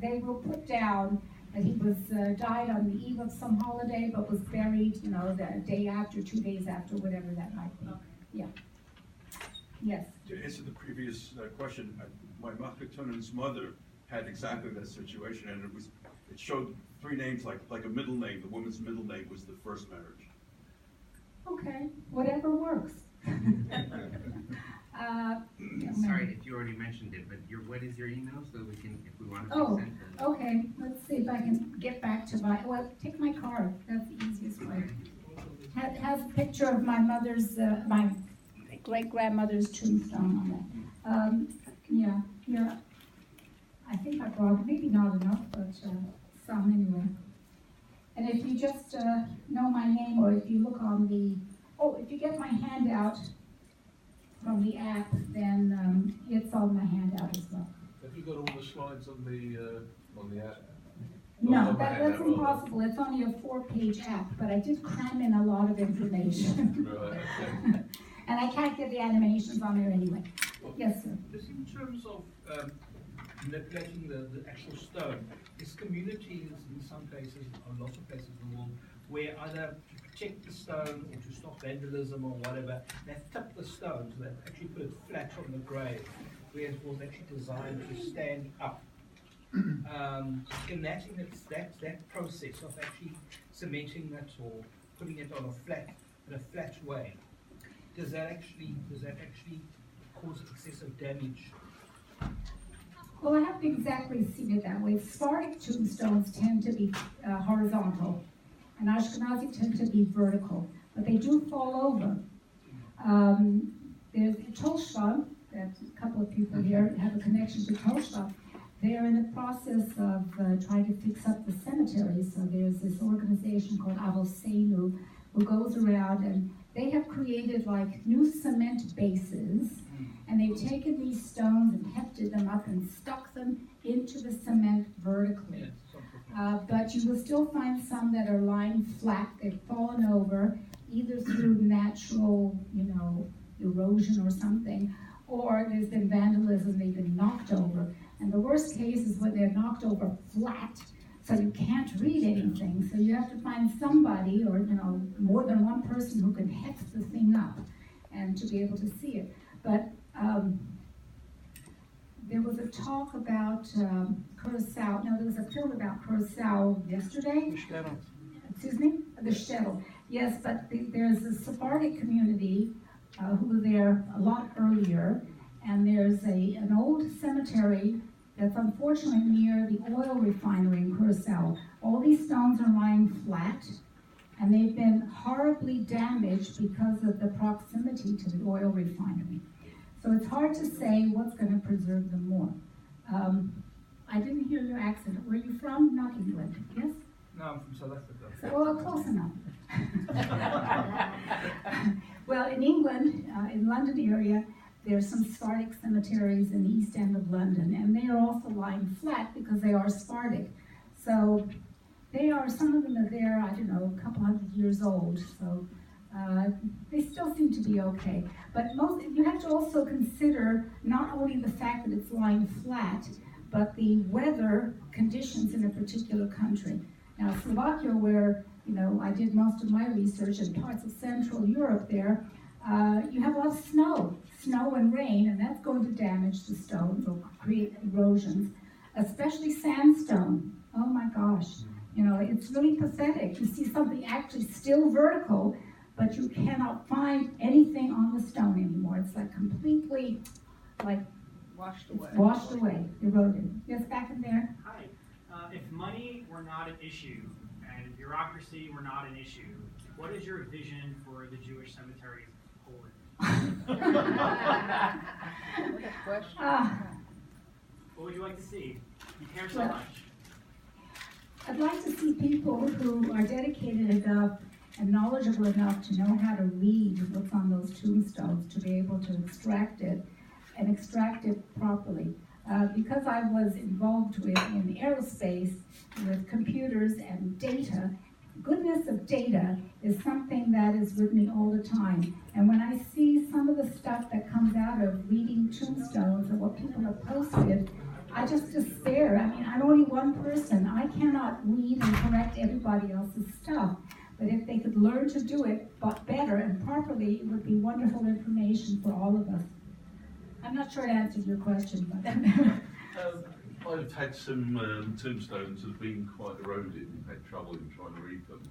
they will put down that he was died on the eve of some holiday, but was buried, the day after, 2 days after, whatever that might be. Okay. Yeah. Yes. To answer the previous question, my Machritonen's mother had exactly that situation, and it showed 3 names like a middle name. The woman's middle name was the first marriage. Okay, whatever works. Sorry if you already mentioned it, but what is your email so we can, if we want to Oh, send it? okay, let's see if I can get back to take my card, that's the easiest way. Has a picture of my mother's, my great-grandmother's tombstone on it. Yeah, here, I think I brought, maybe not enough, but some anyway. And if you just know my name, or if you look on if you get my handout from the app, then it's on my handout as well. Have you got all the slides on the app? No, that's impossible. It's only a 4-page app, but I did cram in a lot of information. Right, okay. And I can't get the animations on there anyway. Yes, sir. Just in terms of manipulating the actual stone, there's communities in some places, or lots of places in the world, where either to protect the stone or to stop vandalism or whatever, they tip the stone, so they actually put it flat on the grave, whereas it was actually designed to stand up. In that process of actually cementing it or putting it on in a flat way, does that actually cause excessive damage? Well, I haven't exactly seen it that way. Sephardic tombstones tend to be horizontal, and Ashkenazi tend to be vertical, but they do fall over. There's Toshva, that a couple of people here have a connection to Toshva. They're in the process of trying to fix up the cemeteries. So there's this organization called Avosenu who goes around, and they have created like new cement bases, and they've taken these stones and hefted them up and stuck them into the cement vertically. But you will still find some that are lying flat. They've fallen over, either through natural, erosion or something, or there's been vandalism, they've been knocked over. And the worst case is when they're knocked over flat, so you can't read anything. So you have to find somebody, or more than one person who can heft the thing up and to be able to see it. But there was a talk about Curacao. No, there was a film about Curacao yesterday. Excuse me? The shtetl. Yes, but there's a Sephardic community who were there a lot earlier, and there's an old cemetery that's unfortunately near the oil refinery in Curacao. All these stones are lying flat, and they've been horribly damaged because of the proximity to the oil refinery. So it's hard to say what's going to preserve them more. I didn't hear your accent. Where are you from? Not England, yes? No, I'm from South Africa. So, close enough. Well, in England, in London area, there's some Sephardic cemeteries in the East End of London, and they are also lying flat because they are Sephardic. So some of them are there, I don't know, a couple hundred years old, so they still seem to be okay. But you have to also consider not only the fact that it's lying flat, but the weather conditions in a particular country. Now, Slovakia, where I did most of my research, in parts of Central Europe there, you have a lot of snow and rain, and that's going to damage the stones or create erosions, especially sandstone. Oh my gosh, it's really pathetic. You see something actually still vertical, but you cannot find anything on the stone anymore. It's like completely washed away, eroded. Yes, back in there. Hi. If money were not an issue and bureaucracy were not an issue, what is your vision for the Jewish cemeteries forward. What would you like to see? You care so Well, much. I'd like to see people who are dedicated enough and knowledgeable enough to know how to read what's on those tombstones, to be able to extract it and extract it properly. Because I was involved in aerospace with computers and data, goodness of data is something that is with me all the time. And when I see some of the stuff that comes out of reading tombstones and what people have posted, I just despair. I mean, I'm only one person. I cannot read and correct everybody else's stuff. But if they could learn to do it but better and properly, it would be wonderful information for all of us. I'm not sure it answered your question, but I've had some tombstones that have been quite eroded and had trouble in trying to read them.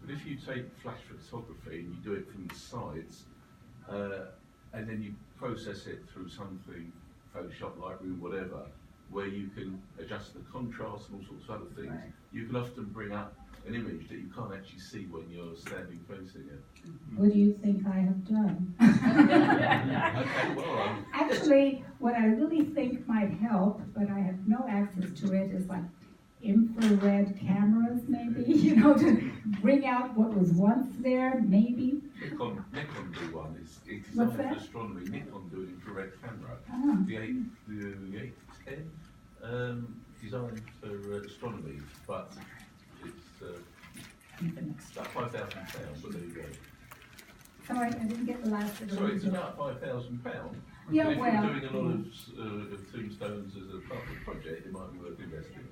But if you take flash photography and you do it from the sides, and then you process it through something, Photoshop, Lightroom, whatever, where you can adjust the contrast and all sorts of other things, right. you can often bring up an image that you can't actually see when you're standing facing it. what do you think I have done? Okay, well, Actually, what I really think might help, but I have no access to it, is like infrared cameras maybe, you know, to bring out what was once there, maybe. Nikon do one. It's What's designed for that? astronomy. Nikon do an infrared camera. Ah. The 810 designed for astronomy, but it's about £5,000, but there you go. Sorry, I didn't get the last bit of Sorry, it's it. about £5,000. Yeah, But if well, you're doing a lot of tombstones as a part of the project, it might be worth investing.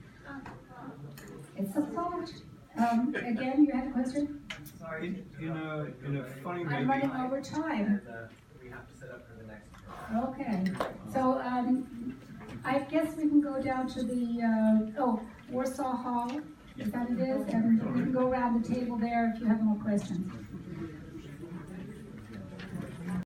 It's a thought. Again, you had a question? Sorry. In a funny I'm maybe. running over time. We have to set up for the next. Okay, so, I guess we can go down to the, Warsaw Hall, is that it is? And we can go around the table there if you have more questions.